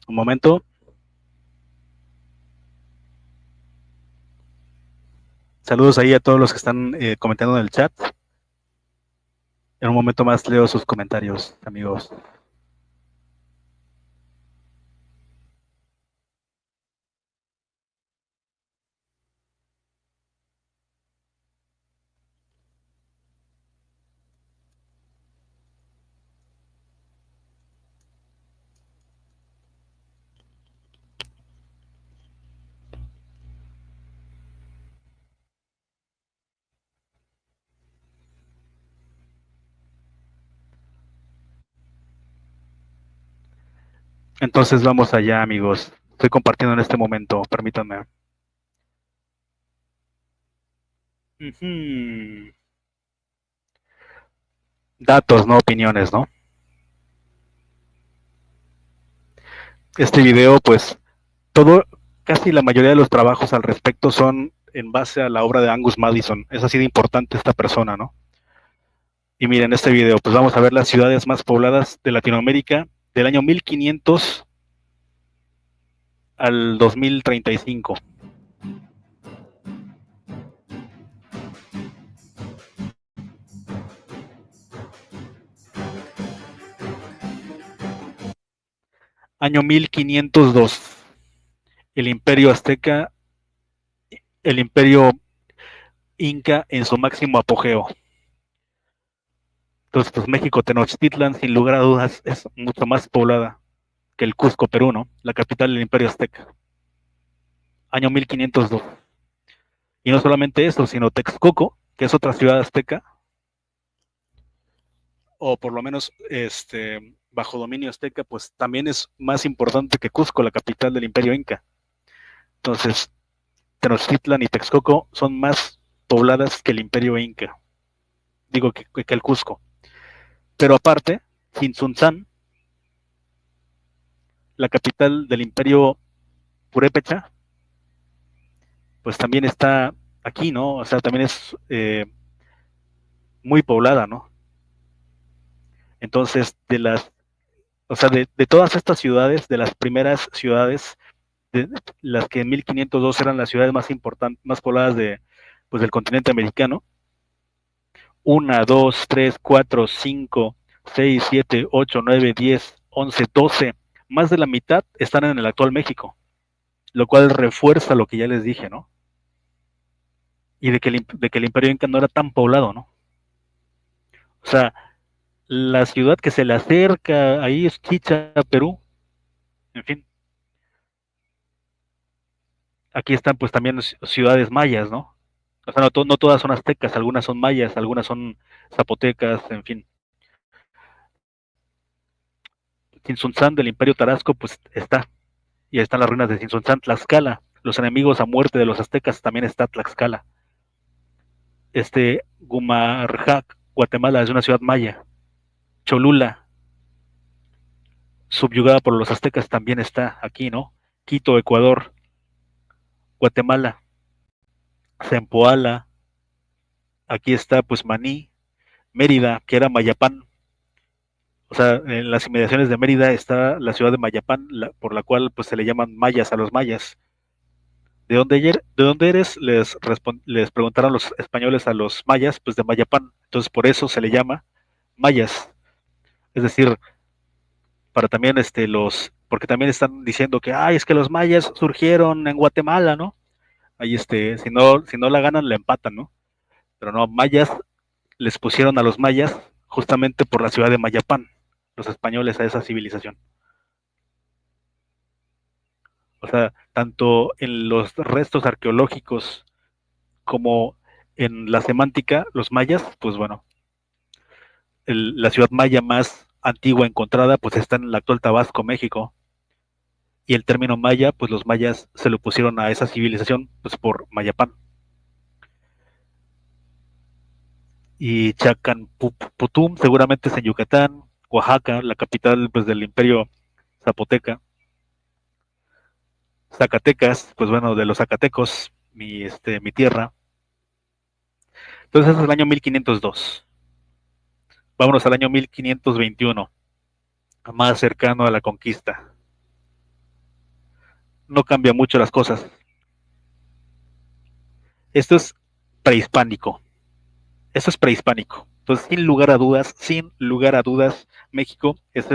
Un momento. Saludos ahí a todos los que están comentando en el chat. En un momento más leo sus comentarios, amigos. Entonces vamos allá, amigos. Estoy compartiendo en este momento, permítanme. Ujú. Datos, no opiniones, ¿no? Este video, pues, todo, casi la mayoría de los trabajos al respecto son en base a la obra de Angus Madison. Es así de importante esta persona, ¿no? Y miren este video, pues vamos a ver las ciudades más pobladas de Latinoamérica del año 1500 al 2035. Año 1502. El imperio azteca, el imperio inca en su máximo apogeo. Entonces, pues México, Tenochtitlan, sin lugar a dudas, es mucho más poblada que el Cusco, Perú, ¿no? La capital del imperio azteca. Año 1502. Y no solamente eso, sino Texcoco, que es otra ciudad azteca, o por lo menos bajo dominio azteca, pues también es más importante que Cusco, la capital del imperio inca. Entonces, Tenochtitlan y Texcoco son más pobladas que el imperio inca, digo que el Cusco. Pero aparte, Tzintzuntzan, la capital del imperio purépecha, pues también está aquí, ¿no? O sea, también es muy poblada, ¿no? Entonces, o sea, de todas estas ciudades, de las primeras ciudades, de las que en 1502 eran las ciudades más importantes, más pobladas pues, del continente americano, 1, 2, 3, 4, 5, 6, 7, 8, 9, 10, 11, 12, más de la mitad están en el actual México, lo cual refuerza lo que ya les dije, ¿no? Y de que el Imperio Inca no era tan poblado, ¿no? O sea, la ciudad que se le acerca ahí es Chicha, Perú, en fin. Aquí están pues también ciudades mayas, ¿no? O sea, no todas son aztecas, algunas son mayas, algunas son zapotecas, en fin. Tzintzuntzán del Imperio Tarasco, pues está, y ahí están las ruinas de Tzintzuntzán, Tlaxcala, los enemigos a muerte de los aztecas, también está Tlaxcala. Gumarjac, Guatemala, es una ciudad maya. Cholula, subyugada por los aztecas, también está aquí, ¿no? Quito, Ecuador, Guatemala, Zempoala, aquí está pues Maní, Mérida, que era Mayapán. O sea, en las inmediaciones de Mérida está la ciudad de Mayapán, por la cual pues se le llaman mayas a los mayas. ¿De dónde eres? Les preguntaron los españoles a los mayas, pues de Mayapán. Entonces por eso se le llama mayas. Es decir, para también porque también están diciendo que, ay, es que los mayas surgieron en Guatemala, ¿no? Ahí si no la ganan, la empatan, ¿no? Pero no, mayas les pusieron a los mayas justamente por la ciudad de Mayapán, los españoles a esa civilización. O sea, tanto en los restos arqueológicos como en la semántica, los mayas, pues bueno, la ciudad maya más antigua encontrada, pues está en el actual Tabasco, México. Y el término maya, pues los mayas se lo pusieron a esa civilización, pues por Mayapán. Y Chacanputum, seguramente es en Yucatán, Oaxaca, la capital pues del imperio zapoteca. Zacatecas, pues bueno, de los zacatecos, mi tierra. Entonces es el año 1502. Vámonos al año 1521, más cercano a la conquista. No cambia mucho las cosas. Esto es prehispánico. Esto es prehispánico. Entonces, sin lugar a dudas, México es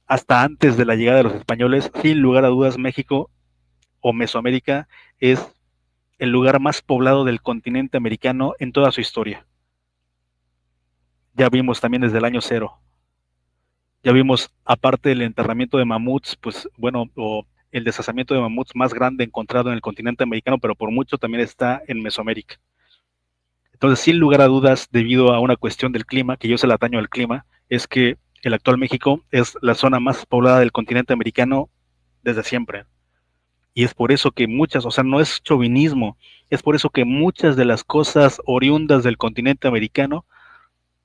hasta antes de la llegada de los españoles, sin lugar a dudas, México o Mesoamérica es el lugar más poblado del continente americano en toda su historia. Ya vimos también desde el año cero. Ya vimos, aparte del enterramiento de mamuts, pues bueno, o el desplazamiento de mamuts más grande encontrado en el continente americano, pero por mucho también está en Mesoamérica. Entonces, sin lugar a dudas, debido a una cuestión del clima, que yo se la ataño al clima, es que el actual México es la zona más poblada del continente americano desde siempre. Y es por eso que muchas, o sea, no es chauvinismo, es por eso que muchas de las cosas oriundas del continente americano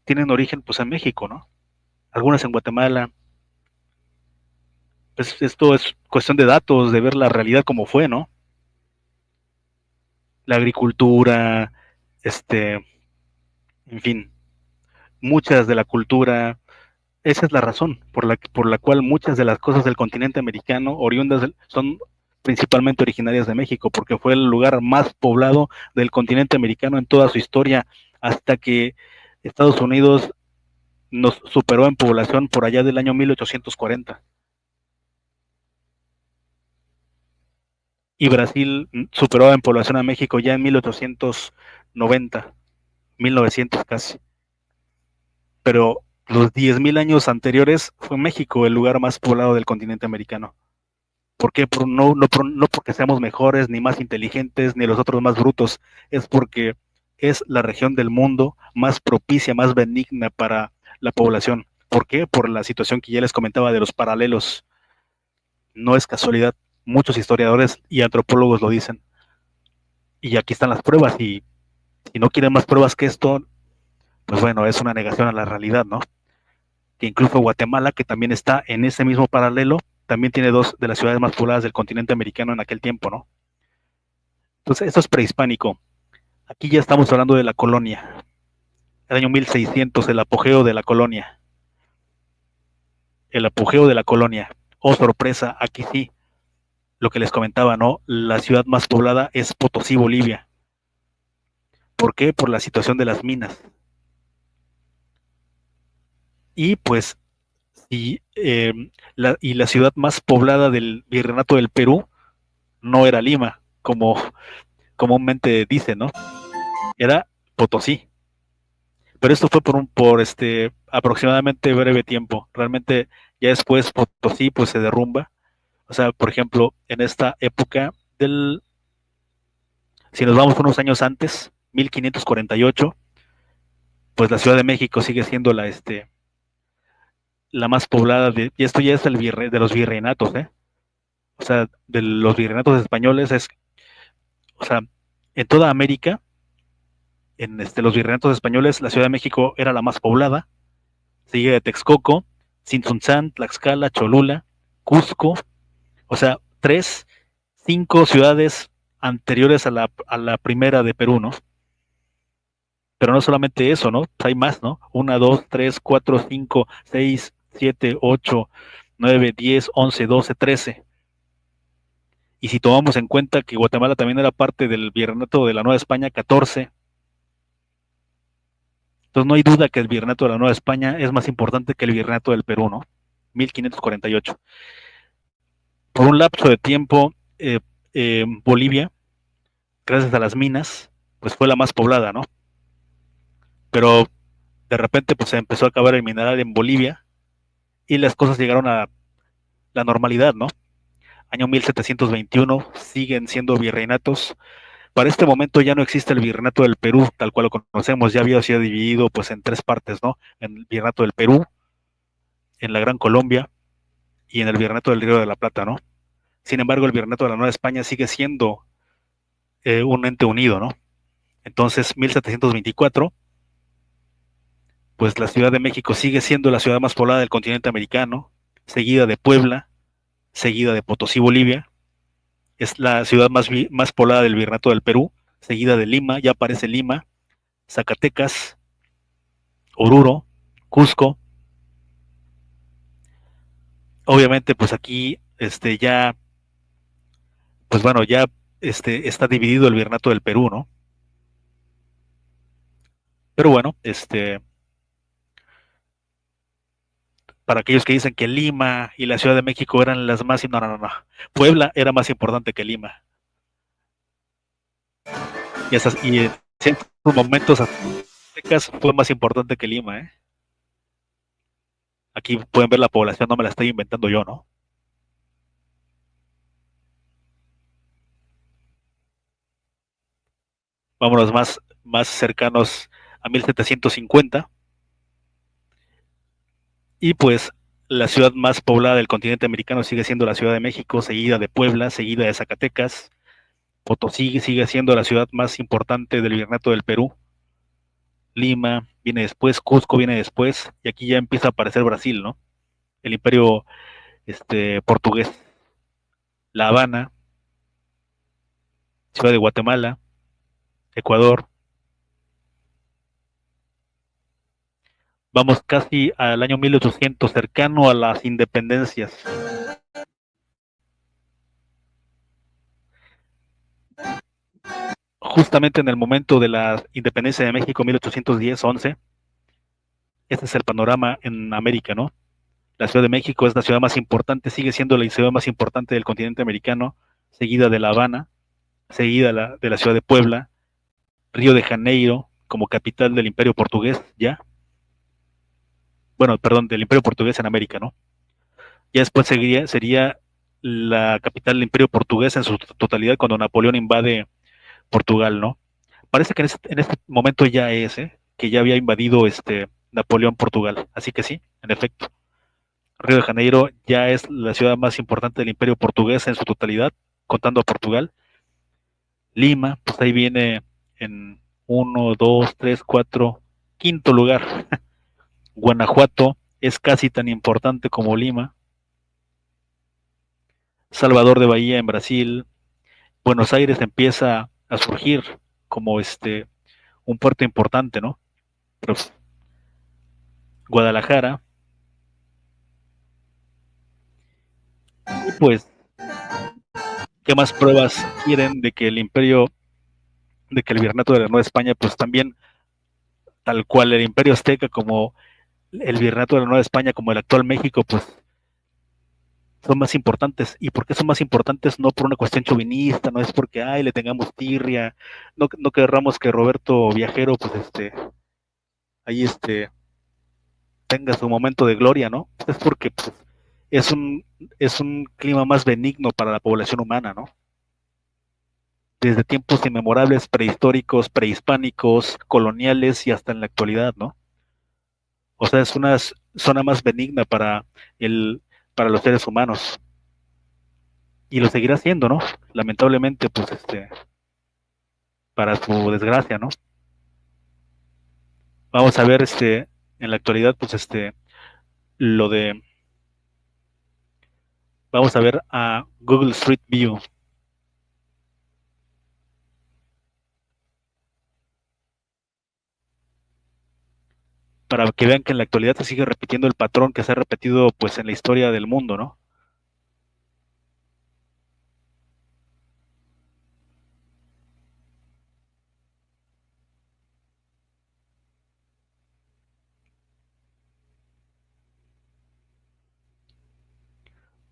tienen origen pues en México, ¿no? Algunas en Guatemala. Pues esto es cuestión de datos, de ver la realidad como fue, ¿no? La agricultura, en fin, muchas de la cultura. Esa es la razón por la cual muchas de las cosas del continente americano oriundas son principalmente originarias de México, porque fue el lugar más poblado del continente americano en toda su historia, hasta que Estados Unidos nos superó en población por allá del año 1840. Y Brasil superó en población a México ya en 1890, 1900 casi. Pero los 10.000 años anteriores fue México el lugar más poblado del continente americano. ¿Por qué? No porque seamos mejores, ni más inteligentes, ni los otros más brutos. Es porque es la región del mundo más propicia, más benigna para la población. ¿Por qué? Por la situación que ya les comentaba de los paralelos. No es casualidad. Muchos historiadores y antropólogos lo dicen. Y aquí están las pruebas. Y si no quieren más pruebas que esto, pues bueno, es una negación a la realidad, ¿no? Que incluso Guatemala, que también está en ese mismo paralelo, también tiene dos de las ciudades más pobladas del continente americano en aquel tiempo, ¿no? Entonces, esto es prehispánico. Aquí ya estamos hablando de la colonia. el año 1600, el apogeo de la colonia. El apogeo de la colonia. Oh, sorpresa, aquí sí, lo que les comentaba, ¿no? La ciudad más poblada es Potosí, Bolivia. ¿Por qué? Por la situación de las minas. Y pues, y la ciudad más poblada del Virreinato del Perú no era Lima, como comúnmente dice, ¿no? Era Potosí. Pero esto fue por aproximadamente breve tiempo. Realmente ya después Potosí pues se derrumba. O sea, por ejemplo, en esta época si nos vamos unos años antes, 1548, pues la Ciudad de México sigue siendo la más poblada y esto ya es de los virreinatos, ¿eh? O sea, de los virreinatos españoles o sea, en toda América, los virreinatos españoles, la Ciudad de México era la más poblada, seguida de Texcoco, Tzintzuntzán, Tlaxcala, Cholula, Cusco, o sea, cinco ciudades anteriores a la primera de Perú, ¿no? Pero no solamente eso, ¿no? Pues hay más, ¿no? Una, dos, tres, cuatro, cinco, seis, siete, ocho, nueve, 10, 11, 12, 13. Y si tomamos en cuenta que Guatemala también era parte del virreinato de la Nueva España, 14. Entonces no hay duda que el virreinato de la Nueva España es más importante que el virreinato del Perú, ¿no? 1548. Por un lapso de tiempo, Bolivia, gracias a las minas, pues fue la más poblada, ¿no? Pero de repente pues se empezó a acabar el mineral en Bolivia y las cosas llegaron a la normalidad, ¿no? Año 1721, siguen siendo virreinatos. Para este momento ya no existe el virreinato del Perú, tal cual lo conocemos, ya había sido dividido pues en tres partes, ¿no? En el virreinato del Perú, en la Gran Colombia y en el virreinato del Río de la Plata, ¿no? Sin embargo, el virreinato de la Nueva España sigue siendo un ente unido, ¿no? Entonces, 1724, pues la Ciudad de México sigue siendo la ciudad más poblada del continente americano, seguida de Puebla, seguida de Potosí, Bolivia, es la ciudad más poblada del Virreinato del Perú, seguida de Lima, ya aparece Lima, Zacatecas, Oruro, Cusco. Obviamente, pues aquí ya, pues bueno, ya está dividido el Virreinato del Perú, ¿no? Pero bueno, para aquellos que dicen que Lima y la Ciudad de México eran las más, no, no, no, no. Puebla era más importante que Lima. Y en ciertos momentos Zacatecas fue más importante que Lima, ¿eh? Aquí pueden ver la población, no me la estoy inventando yo, ¿no? Vámonos más cercanos a 1750 y pues la ciudad más poblada del continente americano sigue siendo la Ciudad de México, seguida de Puebla, seguida de Zacatecas. Potosí sigue siendo la ciudad más importante del Virreinato del Perú. Lima viene después, Cusco viene después, y aquí ya empieza a aparecer Brasil, ¿no? El imperio portugués. La Habana, Ciudad de Guatemala, Ecuador. Vamos casi al año 1800, cercano a las independencias. Justamente en el momento de la independencia de México, 1810-11, este es el panorama en América, ¿no? La Ciudad de México es la ciudad más importante, sigue siendo la ciudad más importante del continente americano, seguida de La Habana, seguida de la ciudad de Puebla, Río de Janeiro como capital del imperio portugués, ya, bueno, perdón, del imperio portugués en América, ¿no? Ya después sería la capital del imperio portugués en su totalidad cuando Napoleón invade Portugal, ¿no? Parece que en este momento ya que ya había invadido Napoleón Portugal. Así que sí, en efecto. Río de Janeiro ya es la ciudad más importante del imperio portugués en su totalidad, contando a Portugal. Lima, pues ahí viene en uno, dos, tres, cuatro, quinto lugar. Guanajuato es casi tan importante como Lima. Salvador de Bahía en Brasil. Buenos Aires empieza a surgir como un puerto importante, ¿no? pues, Guadalajara, y pues, ¿qué más pruebas quieren de que el imperio, de que el virreinato de la Nueva España, pues también, tal cual el imperio azteca como el virreinato de la Nueva España, como el actual México, pues son más importantes. ¿Y por qué son más importantes? No por una cuestión chauvinista, no es porque, ay, le tengamos tirria, no querramos que Roberto Viajero, pues, ahí, tenga su momento de gloria, ¿no? Es porque, pues, es un, es un clima más benigno para la población humana, ¿no? Desde tiempos inmemorables, prehistóricos, prehispánicos, coloniales y hasta en la actualidad, ¿no? O sea, es una zona más benigna el, para los seres humanos. Y lo seguirá siendo, ¿no? Lamentablemente, pues, para su desgracia, ¿no? Vamos a ver, en la actualidad, pues, lo de, vamos a ver a Google Street View para que vean que en la actualidad se sigue repitiendo el patrón que se ha repetido, pues, en la historia del mundo, ¿no?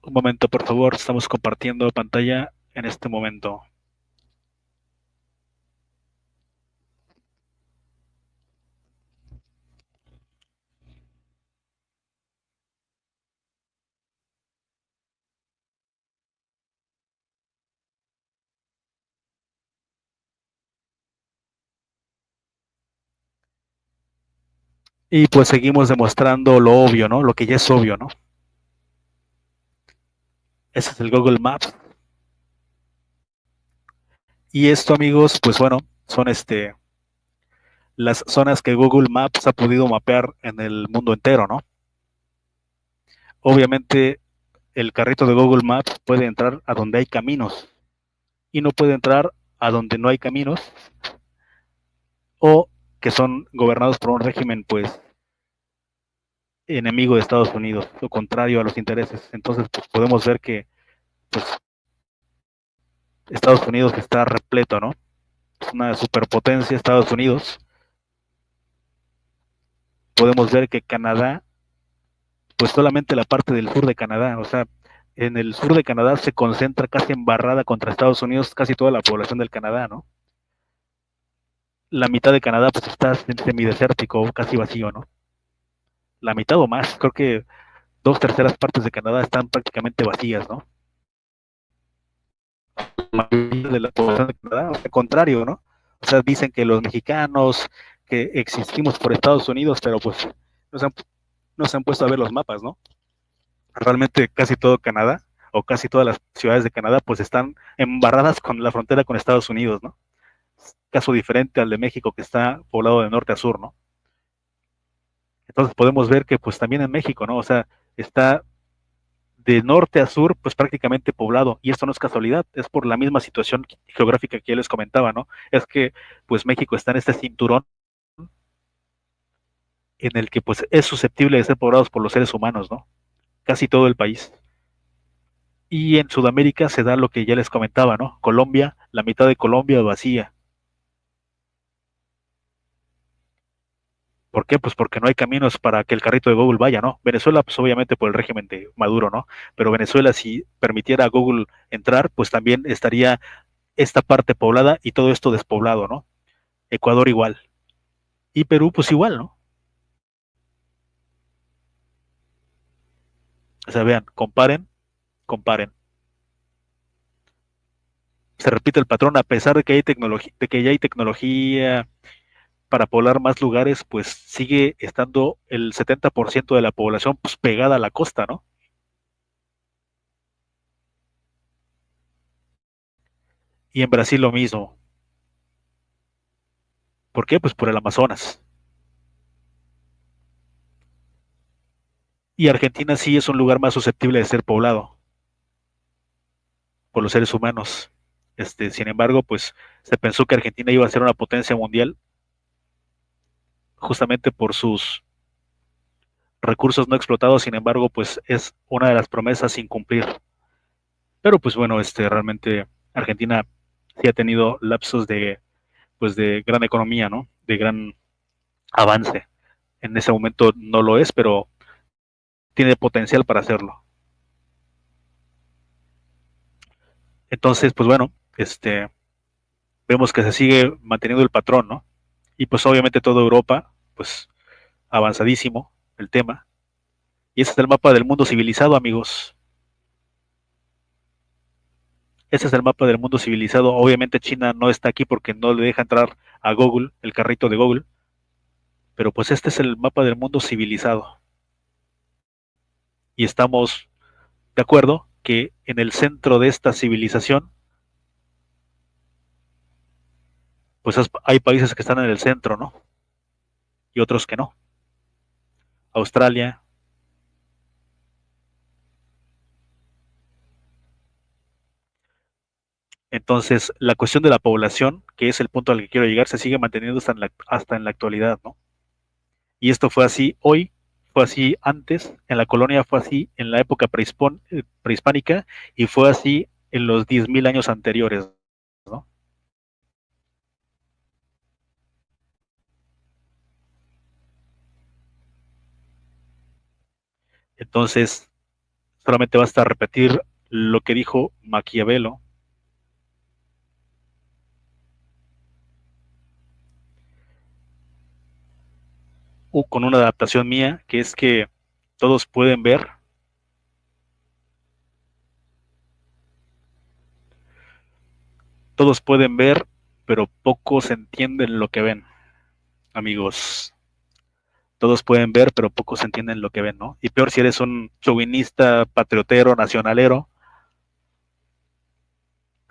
Un momento, por favor, estamos compartiendo pantalla en este momento. Y pues seguimos demostrando lo obvio, ¿no? Lo que ya es obvio, ¿no? Ese es el Google Maps. Y esto, amigos, pues bueno, son las zonas que Google Maps ha podido mapear en el mundo entero, ¿no? Obviamente, el carrito de Google Maps puede entrar a donde hay caminos y no puede entrar a donde no hay caminos o que son gobernados por un régimen, pues, enemigo de Estados Unidos o contrario a los intereses. Entonces, pues, podemos ver que, pues, Estados Unidos está repleto, ¿no? Es una superpotencia Estados Unidos. Podemos ver que Canadá, pues solamente la parte del sur de Canadá, o sea, en el sur de Canadá se concentra casi embarrada contra Estados Unidos casi toda la población del Canadá, ¿no? La mitad de Canadá pues está semidesértico, casi vacío, ¿no? La mitad o más, creo que dos terceras partes de Canadá están prácticamente vacías, ¿no? La mayoría de la población de Canadá, al contrario, ¿no? O sea, dicen que los mexicanos, que existimos por Estados Unidos, pero pues no se han, no se han puesto a ver los mapas, ¿no? Realmente casi todo Canadá o casi todas las ciudades de Canadá pues están embarradas con la frontera con Estados Unidos, ¿no? Caso diferente al de México que está poblado de norte a sur, ¿no? Entonces podemos ver que pues también en México, ¿no? O sea, está de norte a sur pues prácticamente poblado y esto no es casualidad, es por la misma situación geográfica que ya les comentaba, ¿no? Es que pues México está en este cinturón en el que pues es susceptible de ser poblados por los seres humanos, ¿no? Casi todo el país. Y en Sudamérica se da lo que ya les comentaba, ¿no? Colombia, la mitad de Colombia vacía. ¿Por qué? Pues porque no hay caminos para que el carrito de Google vaya, ¿no? Venezuela, pues obviamente por el régimen de Maduro, ¿no? Pero Venezuela, si permitiera a Google entrar, pues también estaría esta parte poblada y todo esto despoblado, ¿no? Ecuador igual. Y Perú, pues igual, ¿no? O sea, vean, comparen, comparen. Se repite el patrón, a pesar de que hay tecnología, de que ya hay tecnología para poblar más lugares, pues sigue estando el 70% de la población pues, pegada a la costa, ¿no? Y en Brasil lo mismo. ¿Por qué? Pues por el Amazonas. Y Argentina sí es un lugar más susceptible de ser poblado por los seres humanos. Sin embargo, pues se pensó que Argentina iba a ser una potencia mundial justamente por sus recursos no explotados. Sin embargo, pues es una de las promesas sin cumplir. Pero pues bueno, realmente Argentina sí ha tenido lapsos de, pues de gran economía, ¿no? De gran avance. En ese momento no lo es, pero tiene potencial para hacerlo. Entonces, pues bueno, vemos que se sigue manteniendo el patrón, ¿no? Y pues obviamente toda Europa, pues avanzadísimo el tema. Y ese es el mapa del mundo civilizado, amigos. Ese es el mapa del mundo civilizado. Obviamente China no está aquí porque no le deja entrar a Google, el carrito de Google. Pero pues este es el mapa del mundo civilizado. Y estamos de acuerdo que en el centro de esta civilización, pues hay países que están en el centro, ¿no? Y otros que no. Australia. Entonces, la cuestión de la población, que es el punto al que quiero llegar, se sigue manteniendo hasta en la actualidad, ¿no? Y esto fue así hoy, fue así antes, en la colonia fue así en la época prehispánica y fue así en los 10.000 años anteriores, ¿no? Entonces, solamente basta repetir lo que dijo Maquiavelo, o con una adaptación mía, que es que todos pueden ver, todos pueden ver, pero pocos entienden lo que ven, amigos. Todos pueden ver, pero pocos entienden lo que ven, ¿no? Y peor si eres un chauvinista, patriotero, nacionalero,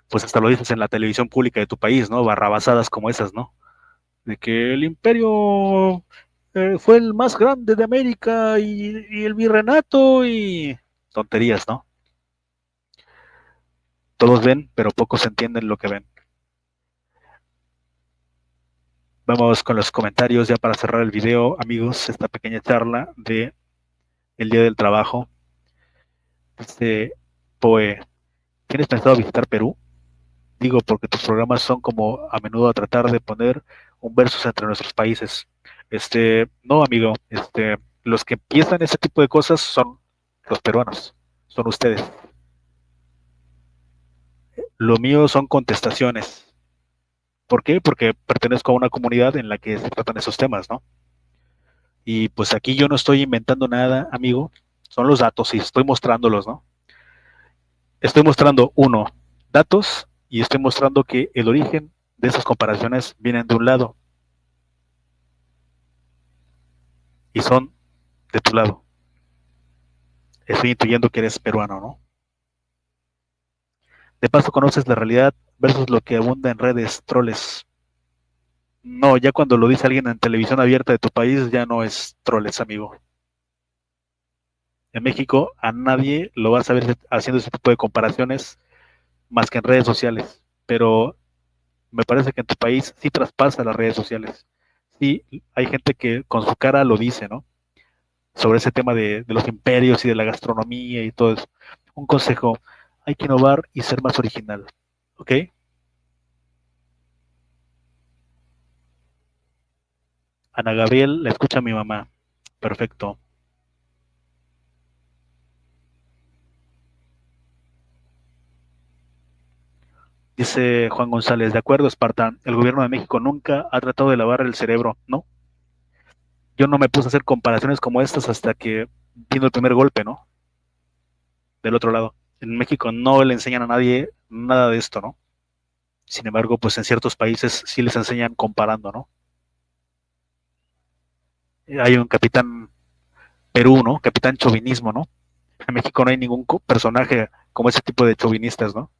pues hasta lo dices en la televisión pública de tu país, ¿no? Barrabasadas como esas, ¿no? De que el imperio fue el más grande de América y el virreinato y tonterías, ¿no? Todos ven, pero pocos entienden lo que ven. Vamos con los comentarios ya para cerrar el video, amigos, esta pequeña charla de el Día del Trabajo. Este Poe, ¿tienes pensado visitar Perú? Digo, porque tus programas son como a menudo a tratar de poner un versus entre nuestros países. No, amigo, los que piensan ese tipo de cosas son los peruanos, son ustedes. Lo mío son contestaciones. ¿Por qué? Porque pertenezco a una comunidad en la que se tratan esos temas, ¿no? Y pues aquí yo no estoy inventando nada, amigo. Son los datos y estoy mostrándolos, ¿no? Estoy mostrando, uno, datos y estoy mostrando que el origen de esas comparaciones vienen de un lado y son de tu lado. Estoy intuyendo que eres peruano, ¿no? De paso conoces la realidad versus lo que abunda en redes, troles. No, ya cuando lo dice alguien en televisión abierta de tu país, ya no es troles, amigo. En México a nadie lo vas a ver haciendo ese tipo de comparaciones más que en redes sociales. Pero me parece que en tu país sí traspasa las redes sociales. Sí, hay gente que con su cara lo dice, ¿no? Sobre ese tema de los imperios y de la gastronomía y todo eso. Un consejo, hay que innovar y ser más original, ¿ok? Ana Gabriel, la escucha mi mamá. Perfecto. Dice Juan González, de acuerdo, Espartán, el gobierno de México nunca ha tratado de lavar el cerebro, ¿no? Yo no me puse a hacer comparaciones como estas hasta que vino el primer golpe, ¿no? Del otro lado. En México no le enseñan a nadie nada de esto, ¿no? Sin embargo, pues en ciertos países sí les enseñan comparando, ¿no? Hay un capitán Perú, ¿no? Capitán chauvinismo, ¿no? En México no hay ningún personaje como ese tipo de chauvinistas, ¿no?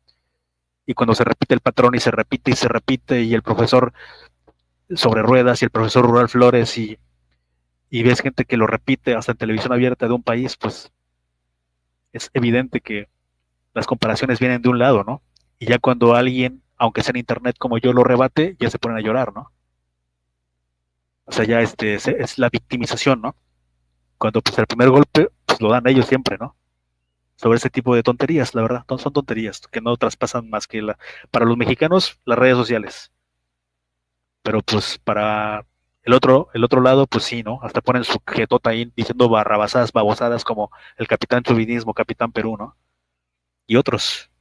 Y cuando se repite el patrón y se repite y se repite y el profesor sobre ruedas y el profesor Rural Flores y ves gente que lo repite hasta en televisión abierta de un país, pues es evidente que las comparaciones vienen de un lado, ¿no? Y ya cuando alguien, aunque sea en internet como yo, lo rebate, ya se ponen a llorar, ¿no? sea, ya es la victimización, ¿no? Cuando pues el primer golpe pues lo dan ellos siempre, ¿no? Sobre ese tipo de tonterías, la verdad, son tonterías que no traspasan más que para los mexicanos las redes sociales, pero pues para el otro lado, pues sí, ¿no? Hasta ponen su jetota ahí diciendo barrabasadas, babosadas como el Capitán Chuvinismo, Capitán Perú, ¿no? Y otros.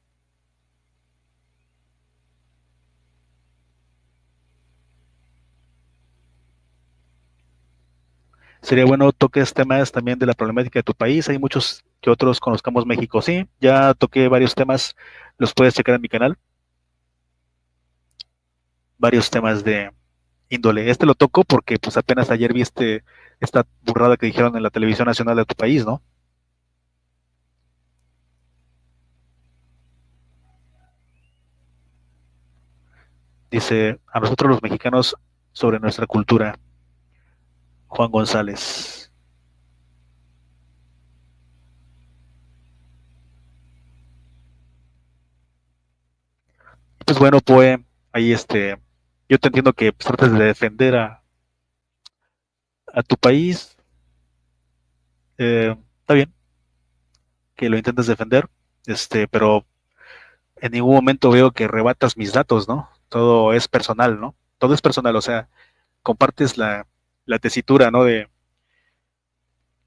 Sería bueno toques temas también de la problemática de tu país. Hay muchos que otros conozcamos México. Sí, ya toqué varios temas, los puedes checar en mi canal. Varios temas de índole. Este lo toco porque pues apenas ayer viste esta burrada que dijeron en la televisión nacional de tu país, ¿no? Dice a nosotros los mexicanos sobre nuestra cultura, Juan González. Pues bueno, pues ahí yo te entiendo que pues, trates de defender a tu país. Está bien que lo intentes defender, pero en ningún momento veo que rebatas mis datos, ¿no? Todo es personal, ¿no? Todo es personal, o sea, compartes la tesitura, ¿no?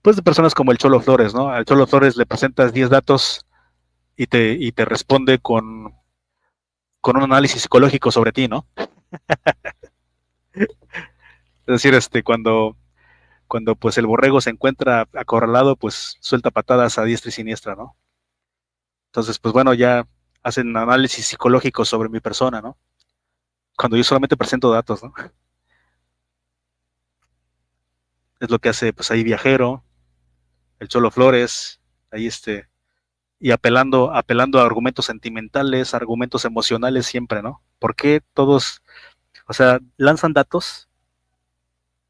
Pues de personas como el Cholo Flores, ¿no? Al Cholo Flores le presentas 10 datos y te responde con un análisis psicológico sobre ti, ¿no? Es decir, cuando pues el borrego se encuentra acorralado, pues suelta patadas a diestra y siniestra, ¿no? Entonces, pues bueno, ya hacen análisis psicológico sobre mi persona, ¿no? Cuando yo solamente presento datos, ¿no? Es lo que hace, pues ahí Viajero, el Cholo Flores, ahí y apelando a argumentos sentimentales, argumentos emocionales siempre, ¿no? ¿Por qué todos, o sea, lanzan datos?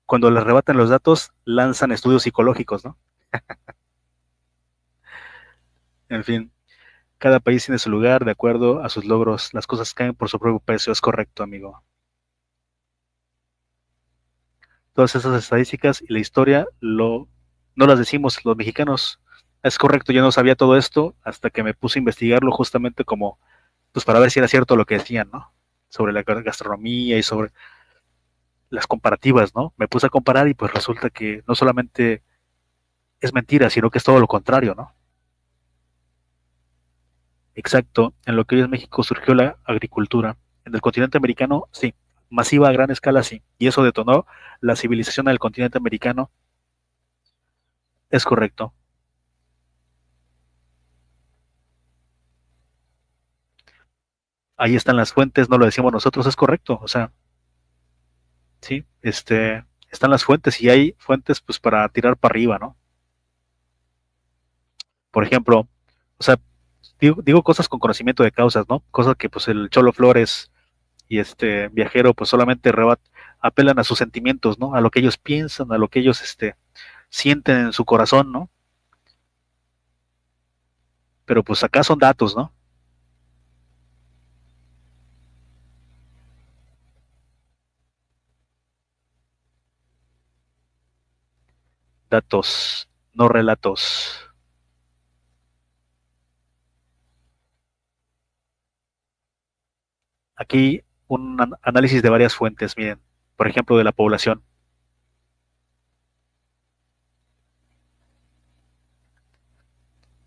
Cuando les rebatan los datos, lanzan estudios psicológicos, ¿no? En fin, cada país tiene su lugar de acuerdo a sus logros. Las cosas caen por su propio peso, es correcto, amigo. Todas esas estadísticas y la historia no las decimos los mexicanos. Es correcto, yo no sabía todo esto hasta que me puse a investigarlo justamente como, pues para ver si era cierto lo que decían, ¿no? Sobre la gastronomía y sobre las comparativas, ¿no? Me puse a comparar y pues resulta que no solamente es mentira, sino que es todo lo contrario, ¿no? Exacto, en lo que hoy es México surgió la agricultura. En el continente americano, sí, masiva a gran escala, sí. Y eso detonó la civilización del continente americano, es correcto. Ahí están las fuentes, no lo decimos nosotros, es correcto. O sea, sí, están las fuentes y hay fuentes pues para tirar para arriba, ¿no? Por ejemplo, o sea, digo cosas con conocimiento de causas, ¿no? Cosas que pues el Cholo Flores y este Viajero pues solamente apelan a sus sentimientos, ¿no? A lo que ellos piensan, a lo que ellos sienten en su corazón, ¿no? Pero pues acá son datos, ¿no? Datos, no relatos. Aquí un análisis de varias fuentes, miren, por ejemplo, de la población.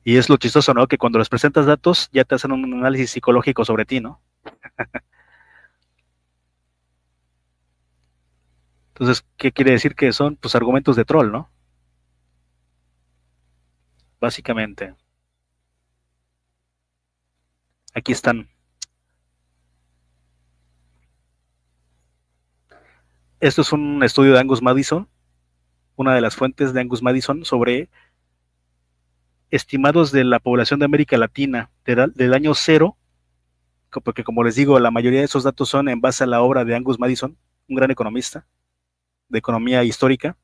Y es lo chistoso, ¿no? Que cuando les presentas datos ya te hacen un análisis psicológico sobre ti, ¿no? Entonces, ¿qué quiere decir? Que son pues argumentos de troll, ¿no? Básicamente. Aquí están. Esto es un estudio de Angus Madison, una de las fuentes de Angus Madison sobre estimados de la población de América Latina del año cero, porque como les digo, la mayoría de esos datos son en base a la obra de Angus Madison, un gran economista de economía histórica.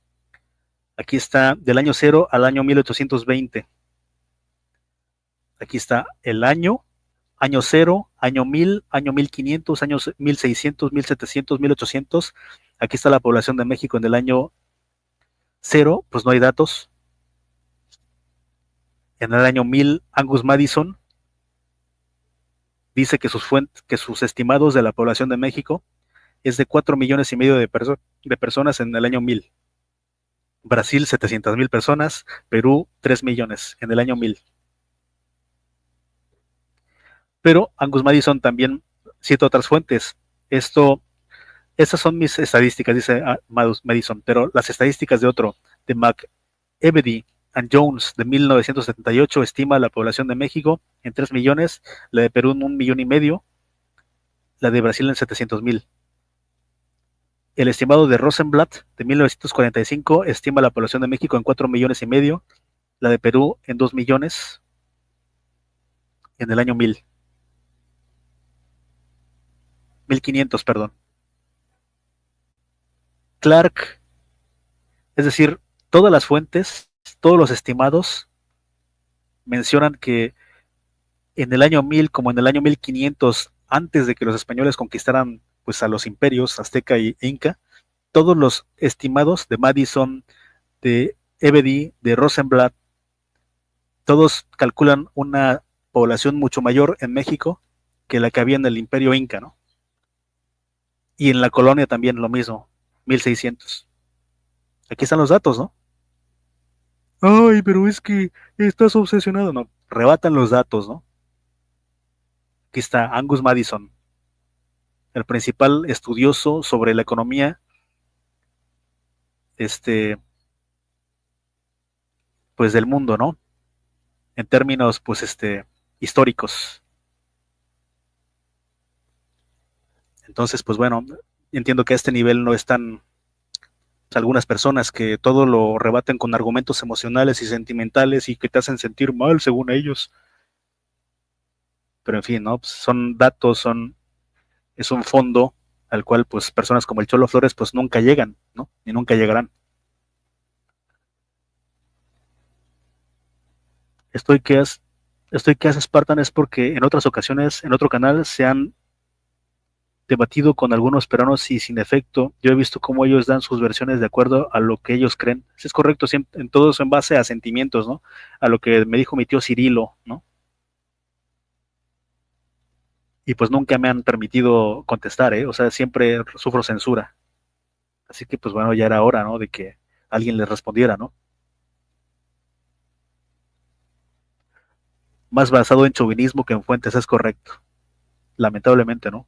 Aquí está del año cero al año 1820. Aquí está el año año cero, año 1000, año 1500, años 1600, 1700, 1800. Aquí está la población de México en el año cero, pues no hay datos. En el año 1000, Angus Madison dice que que sus estimados de la población de México es de 4,5 millones de personas en el año 1000. Brasil, 700,000 personas. Perú, 3 millones en el año 1000. Pero Angus Madison también cita otras fuentes. Esto, estas son mis estadísticas, dice Madison, pero las estadísticas de otro, de McEvedy and Jones, de 1978, estima la población de México en 3 millones, la de Perú en 1,5 millones, la de Brasil en 700,000. El estimado de Rosenblatt, de 1945, estima la población de México en 4,5 millones, la de Perú en 2 millones en el año 1000, 1500, perdón. Clark, es decir, todas las fuentes, todos los estimados mencionan que en el año 1000 como en el año 1500, antes de que los españoles conquistaran pues a los imperios azteca e inca, todos los estimados de Madison, de Ebedy, de Rosenblatt, todos calculan una población mucho mayor en México que la que había en el imperio inca, ¿no? Y en la colonia también lo mismo, 1600. Aquí están los datos, ¿no? Ay, pero es que estás obsesionado. No, rebatan los datos, ¿no? Aquí está Angus Madison, el principal estudioso sobre la economía, este, pues del mundo, ¿no? En términos, pues, históricos. Entonces, pues bueno, entiendo que a este nivel no están algunas personas que todo lo rebaten con argumentos emocionales y sentimentales y que te hacen sentir mal según ellos. Pero en fin, ¿no? Pues son datos, es un fondo al cual pues personas como el Cholo Flores pues nunca llegan, ¿no? Ni nunca llegarán. Estoy que es, estoy que hace Spartan es porque en otras ocasiones, en otro canal, se han debatido con algunos peruanos y sin efecto. Yo he visto cómo ellos dan sus versiones de acuerdo a lo que ellos creen. Si es correcto, siempre, en todo eso en base a sentimientos, ¿no? A lo que me dijo mi tío Cirilo, ¿no? Y pues nunca me han permitido contestar, ¿eh? O sea, siempre sufro censura. Así que pues bueno, ya era hora, ¿no? De que alguien les respondiera, ¿no? Más basado en chauvinismo que en fuentes, es correcto. Lamentablemente, ¿no?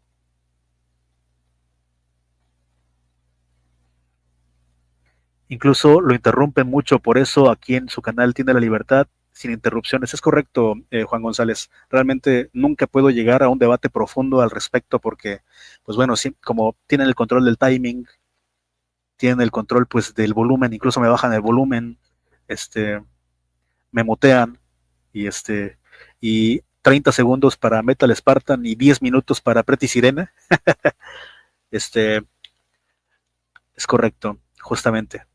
Incluso lo interrumpen mucho, por eso aquí en su canal tiene la libertad sin interrupciones. Es correcto, Juan González. Realmente nunca puedo llegar a un debate profundo al respecto porque, pues bueno, sí, como tienen el control del timing, tienen el control pues del volumen, incluso me bajan el volumen, este, me mutean y y 30 segundos para Metal Spartan y 10 minutos para Pretty Sirena. Este, es correcto, justamente.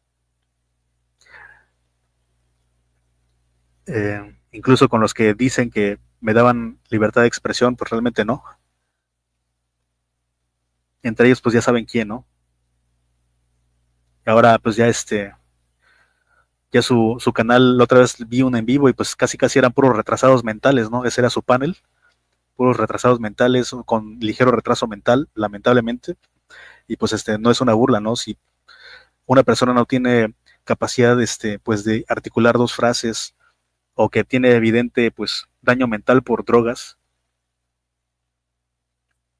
Incluso con los que dicen que me daban libertad de expresión, pues realmente no. Entre ellos, pues ya saben quién, ¿no? Y ahora, pues ya ya su canal, la otra vez vi un en vivo y pues casi casi eran puros retrasados mentales, ¿no? Ese era su panel, puros retrasados mentales con ligero retraso mental, lamentablemente. Y pues no es una burla, ¿no? Si una persona no tiene capacidad, pues de articular dos frases o que tiene evidente, pues, daño mental por drogas,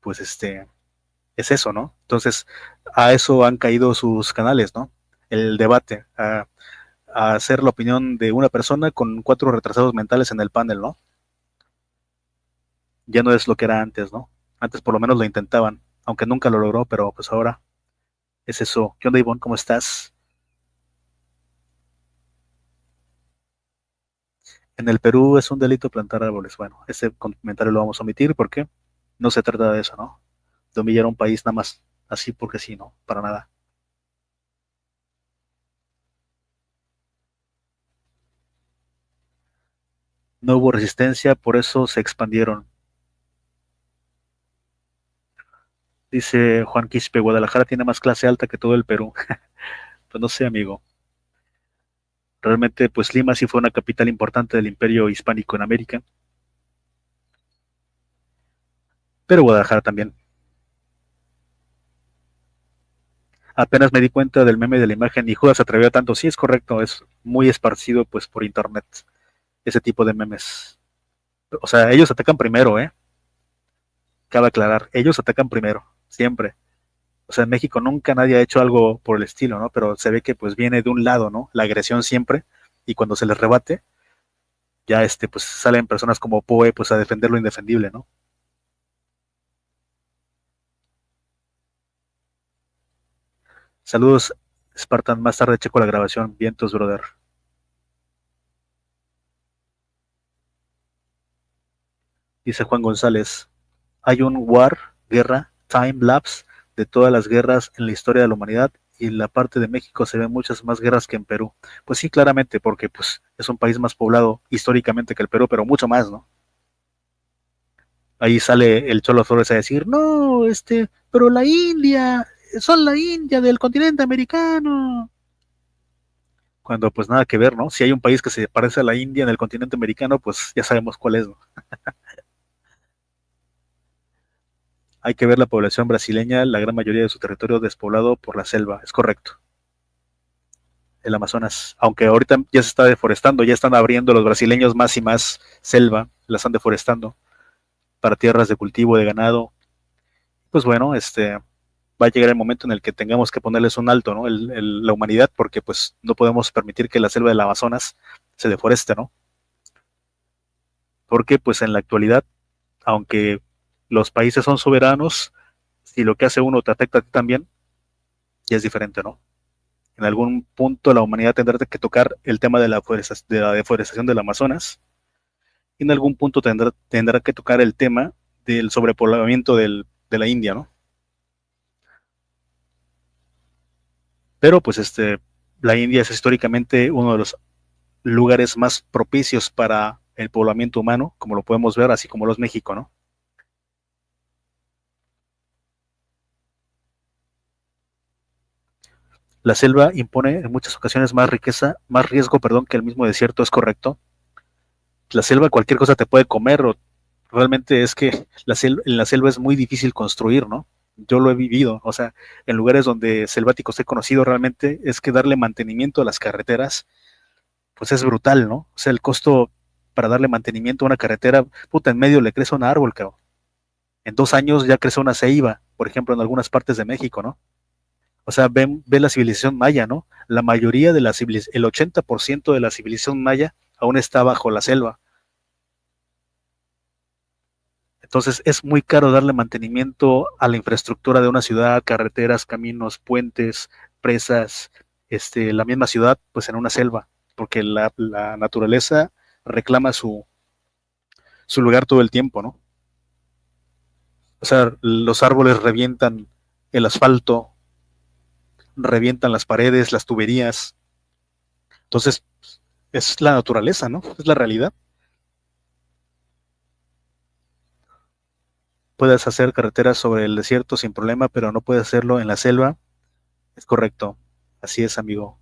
pues es eso, ¿no? Entonces, a eso han caído sus canales, ¿no? El debate, a hacer la opinión de una persona con cuatro retrasados mentales en el panel, ¿no? Ya no es lo que era antes, ¿no? Antes por lo menos lo intentaban, aunque nunca lo logró, pero pues ahora es eso. ¿Qué onda, Ivonne? ¿Cómo estás? En el Perú es un delito plantar árboles. Bueno, ese comentario lo vamos a omitir porque no se trata de eso, ¿no? De humillar a un país nada más así porque sí, ¿no? Para nada. No hubo resistencia, por eso se expandieron. Dice Juan Quispe, Guadalajara tiene más clase alta que todo el Perú. Pues no sé, amigo. Realmente, pues Lima sí fue una capital importante del imperio hispánico en América, pero Guadalajara también. Apenas me di cuenta del meme de la imagen y Judas se atrevió a tanto. Sí, es correcto, es muy esparcido pues por internet ese tipo de memes. O sea, ellos atacan primero, ¿eh? Cabe aclarar, ellos atacan primero, siempre. O sea, en México nunca nadie ha hecho algo por el estilo, ¿no? Pero se ve que pues viene de un lado, ¿no? La agresión siempre, y cuando se les rebate, ya pues salen personas como Poe pues a defender lo indefendible, ¿no? Saludos, Spartan, más tarde checo la grabación, vientos, brother. Dice Juan González, hay un war, guerra, time lapse de todas las guerras en la historia de la humanidad y en la parte de México se ven muchas más guerras que en Perú. Pues sí, claramente, porque pues es un país más poblado históricamente que el Perú, pero mucho más, ¿no? Ahí sale el Cholo Flores a decir, no, pero la India, son la India del continente americano. Cuando pues nada que ver, ¿no? Si hay un país que se parece a la India en el continente americano, pues ya sabemos cuál es, ¿no? Hay que ver la población brasileña, la gran mayoría de su territorio despoblado por la selva, es correcto, el Amazonas. Aunque ahorita ya se está deforestando, ya están abriendo los brasileños más y más selva, la están deforestando para tierras de cultivo, de ganado. Pues bueno, va a llegar el momento en el que tengamos que ponerles un alto, ¿no? La humanidad, porque pues no podemos permitir que la selva del Amazonas se deforeste, ¿no? Porque pues en la actualidad, aunque los países son soberanos, si lo que hace uno te afecta a ti también, ya es diferente, ¿no? En algún punto la humanidad tendrá que tocar el tema de la deforestación del Amazonas y en algún punto tendrá que tocar el tema del sobrepoblamiento de la India, ¿no? Pero pues la India es históricamente uno de los lugares más propicios para el poblamiento humano, como lo podemos ver, así como lo es México, ¿no? La selva impone en muchas ocasiones más riqueza, más riesgo, perdón, que el mismo desierto, es correcto. La selva, cualquier cosa te puede comer, o realmente es que en la selva es muy difícil construir, ¿no? Yo lo he vivido, o sea, en lugares donde selváticos he conocido realmente, es que darle mantenimiento a las carreteras, pues es brutal, ¿no? O sea, el costo para darle mantenimiento a una carretera, puta, en medio le crece un árbol, cabrón. En 2 años ya crece una ceiba, por ejemplo, en algunas partes de México, ¿no? O sea, ve la civilización maya, ¿no? La mayoría de el 80% de la civilización maya aún está bajo la selva. Entonces es muy caro darle mantenimiento a la infraestructura de una ciudad, carreteras, caminos, puentes, presas, la misma ciudad, pues en una selva, porque la naturaleza reclama su lugar todo el tiempo, ¿no? O sea, los árboles revientan el asfalto, revientan las paredes, las tuberías. Entonces, es la naturaleza, ¿no? Es la realidad. Puedes hacer carreteras sobre el desierto sin problema, pero no puedes hacerlo en la selva. Es correcto. Así es, amigo.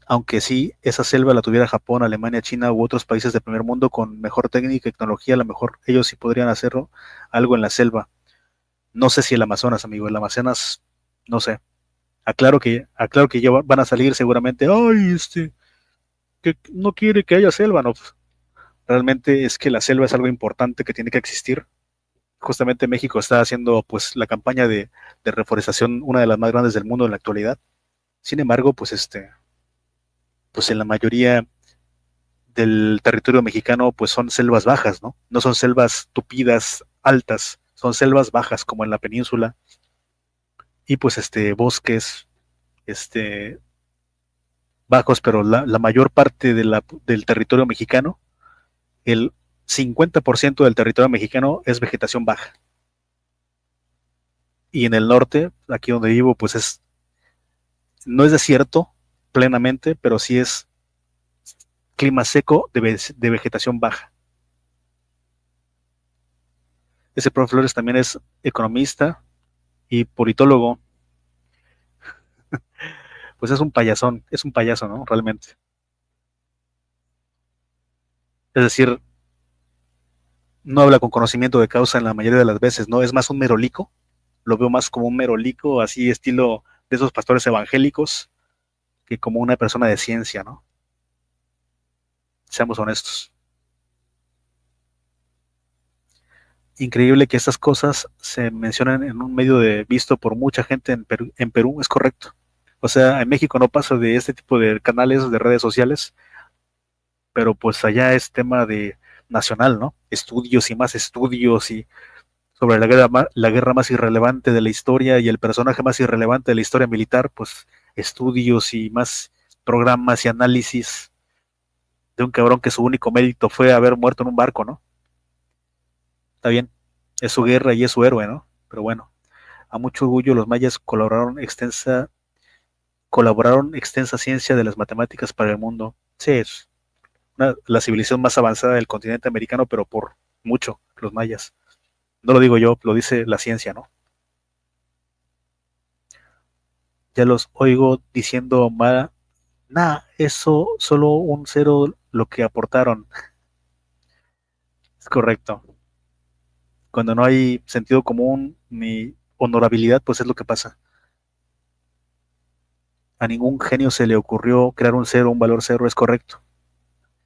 Aunque sí, esa selva la tuviera Japón, Alemania, China u otros países del primer mundo con mejor técnica y tecnología, a lo mejor ellos sí podrían hacerlo algo en la selva. No sé si el Amazonas, amigo, el Amazonas, no sé. Aclaro que ya van a salir seguramente, ay, que no quiere que haya selva, no. Realmente es que la selva es algo importante que tiene que existir. Justamente México está haciendo pues la campaña de reforestación, una de las más grandes del mundo en la actualidad. Sin embargo, pues pues en la mayoría del territorio mexicano pues son selvas bajas, ¿no? No son selvas tupidas, altas, son selvas bajas como en la península y pues bosques este bajos, pero la mayor parte del territorio mexicano, el 50% del territorio mexicano es vegetación baja. Y en el norte, aquí donde vivo, pues no es desierto plenamente, pero sí es clima seco de vegetación baja. Ese profe Flores también es economista y politólogo. Pues es un payasón, es un payaso, ¿no? Realmente. Es decir, no habla con conocimiento de causa en la mayoría de las veces, ¿no? Es más un merolico, lo veo más como un merolico, así estilo de esos pastores evangélicos, que como una persona de ciencia, ¿no? Seamos honestos. Increíble que estas cosas se mencionan en un medio de visto por mucha gente en Perú, es correcto. O sea, en México no pasa de este tipo de canales de redes sociales, pero pues allá es tema de nacional, ¿no? Estudios y más estudios y sobre la guerra más irrelevante de la historia y el personaje más irrelevante de la historia militar, pues estudios y más programas y análisis de un cabrón que su único mérito fue haber muerto en un barco, ¿no? Está bien, es su guerra y es su héroe, ¿no? Pero bueno, a mucho orgullo los mayas colaboraron extensa ciencia de las matemáticas para el mundo. Sí, es la civilización más avanzada del continente americano, pero por mucho, los mayas. No lo digo yo, lo dice la ciencia, ¿no? Ya los oigo diciendo, nah, eso solo un cero lo que aportaron. Es correcto. Cuando no hay sentido común ni honorabilidad, pues es lo que pasa. A ningún genio se le ocurrió crear un cero, un valor cero, es correcto.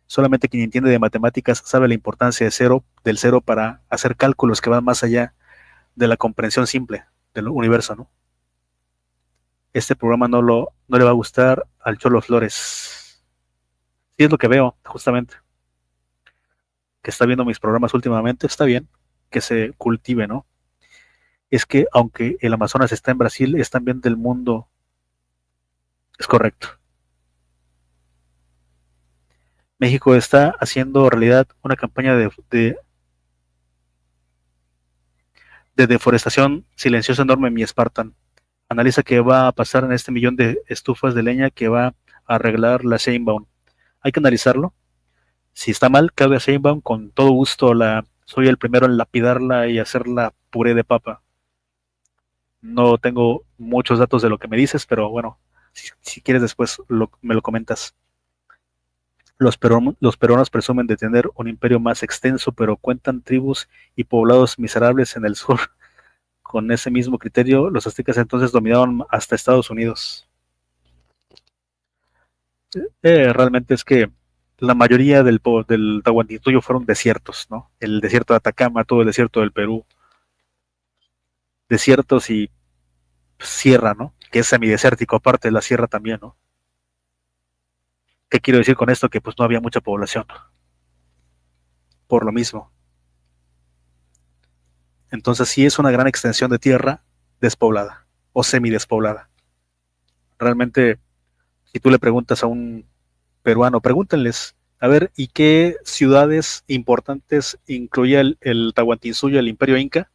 Solamente quien entiende de matemáticas sabe la importancia del cero para hacer cálculos que van más allá de la comprensión simple del universo, ¿no? Este programa no le va a gustar al Cholo Flores. Sí, es lo que veo, justamente, que está viendo mis programas últimamente, está bien que se cultive, ¿no? Es que aunque el Amazonas está en Brasil, es también del mundo, es correcto. México está haciendo realidad una campaña de deforestación silenciosa enorme en mi Spartan. Analiza qué va a pasar en este millón de estufas de leña que va a arreglar la Sheinbaum. Hay que analizarlo. Si está mal, Claudia Sheinbaum, con todo gusto soy el primero en lapidarla y hacerla puré de papa. No tengo muchos datos de lo que me dices, pero bueno, si quieres después me lo comentas. Los peruanos presumen de tener un imperio más extenso, pero cuentan tribus y poblados miserables en el sur. Con ese mismo criterio, los aztecas entonces dominaron hasta Estados Unidos. Realmente es que la mayoría del Tahuantinsuyo fueron desiertos, ¿no? El desierto de Atacama, todo el desierto del Perú, desiertos y sierra, ¿no? Que es semidesértico, aparte de la sierra también, ¿no? ¿Qué quiero decir con esto? Que pues no había mucha población, por lo mismo. Entonces sí es una gran extensión de tierra despoblada o semidespoblada. Realmente, si tú le preguntas a un peruano, pregúntenles, a ver, ¿y qué ciudades importantes incluía el Tahuantinsuyo, el Imperio Inca?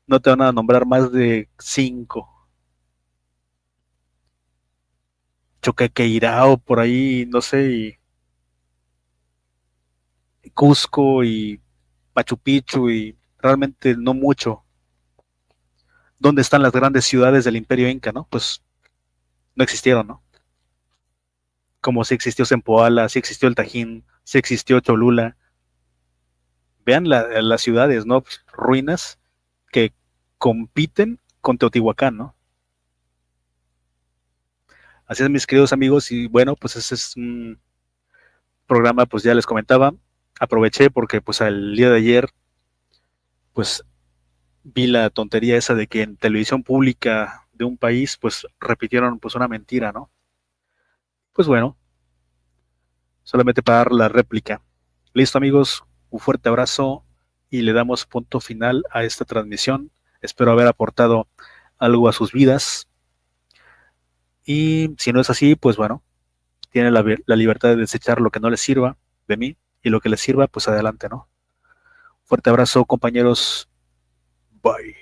No te van a nombrar más de 5. Choquequeirao, por ahí, no sé, y Cusco y Machu Picchu y realmente no mucho. ¿Dónde están las grandes ciudades del Imperio Inca, no? Pues no existieron, ¿no? Como si existió Zempoala, si existió el Tajín, si existió Cholula. Vean las ciudades, ¿no? Pues, ruinas que compiten con Teotihuacán, ¿no? Así es, mis queridos amigos, y bueno, pues ese es un programa, pues ya les comentaba, aproveché porque pues el día de ayer, pues vi la tontería esa de que en televisión pública de un país, pues repitieron pues una mentira, ¿no? Pues bueno, solamente para dar la réplica. Listo, amigos, un fuerte abrazo y le damos punto final a esta transmisión. Espero haber aportado algo a sus vidas y si no es así, pues bueno, tiene la libertad de desechar lo que no les sirva de mí y lo que les sirva, pues adelante, ¿no? Fuerte abrazo, compañeros. Bye.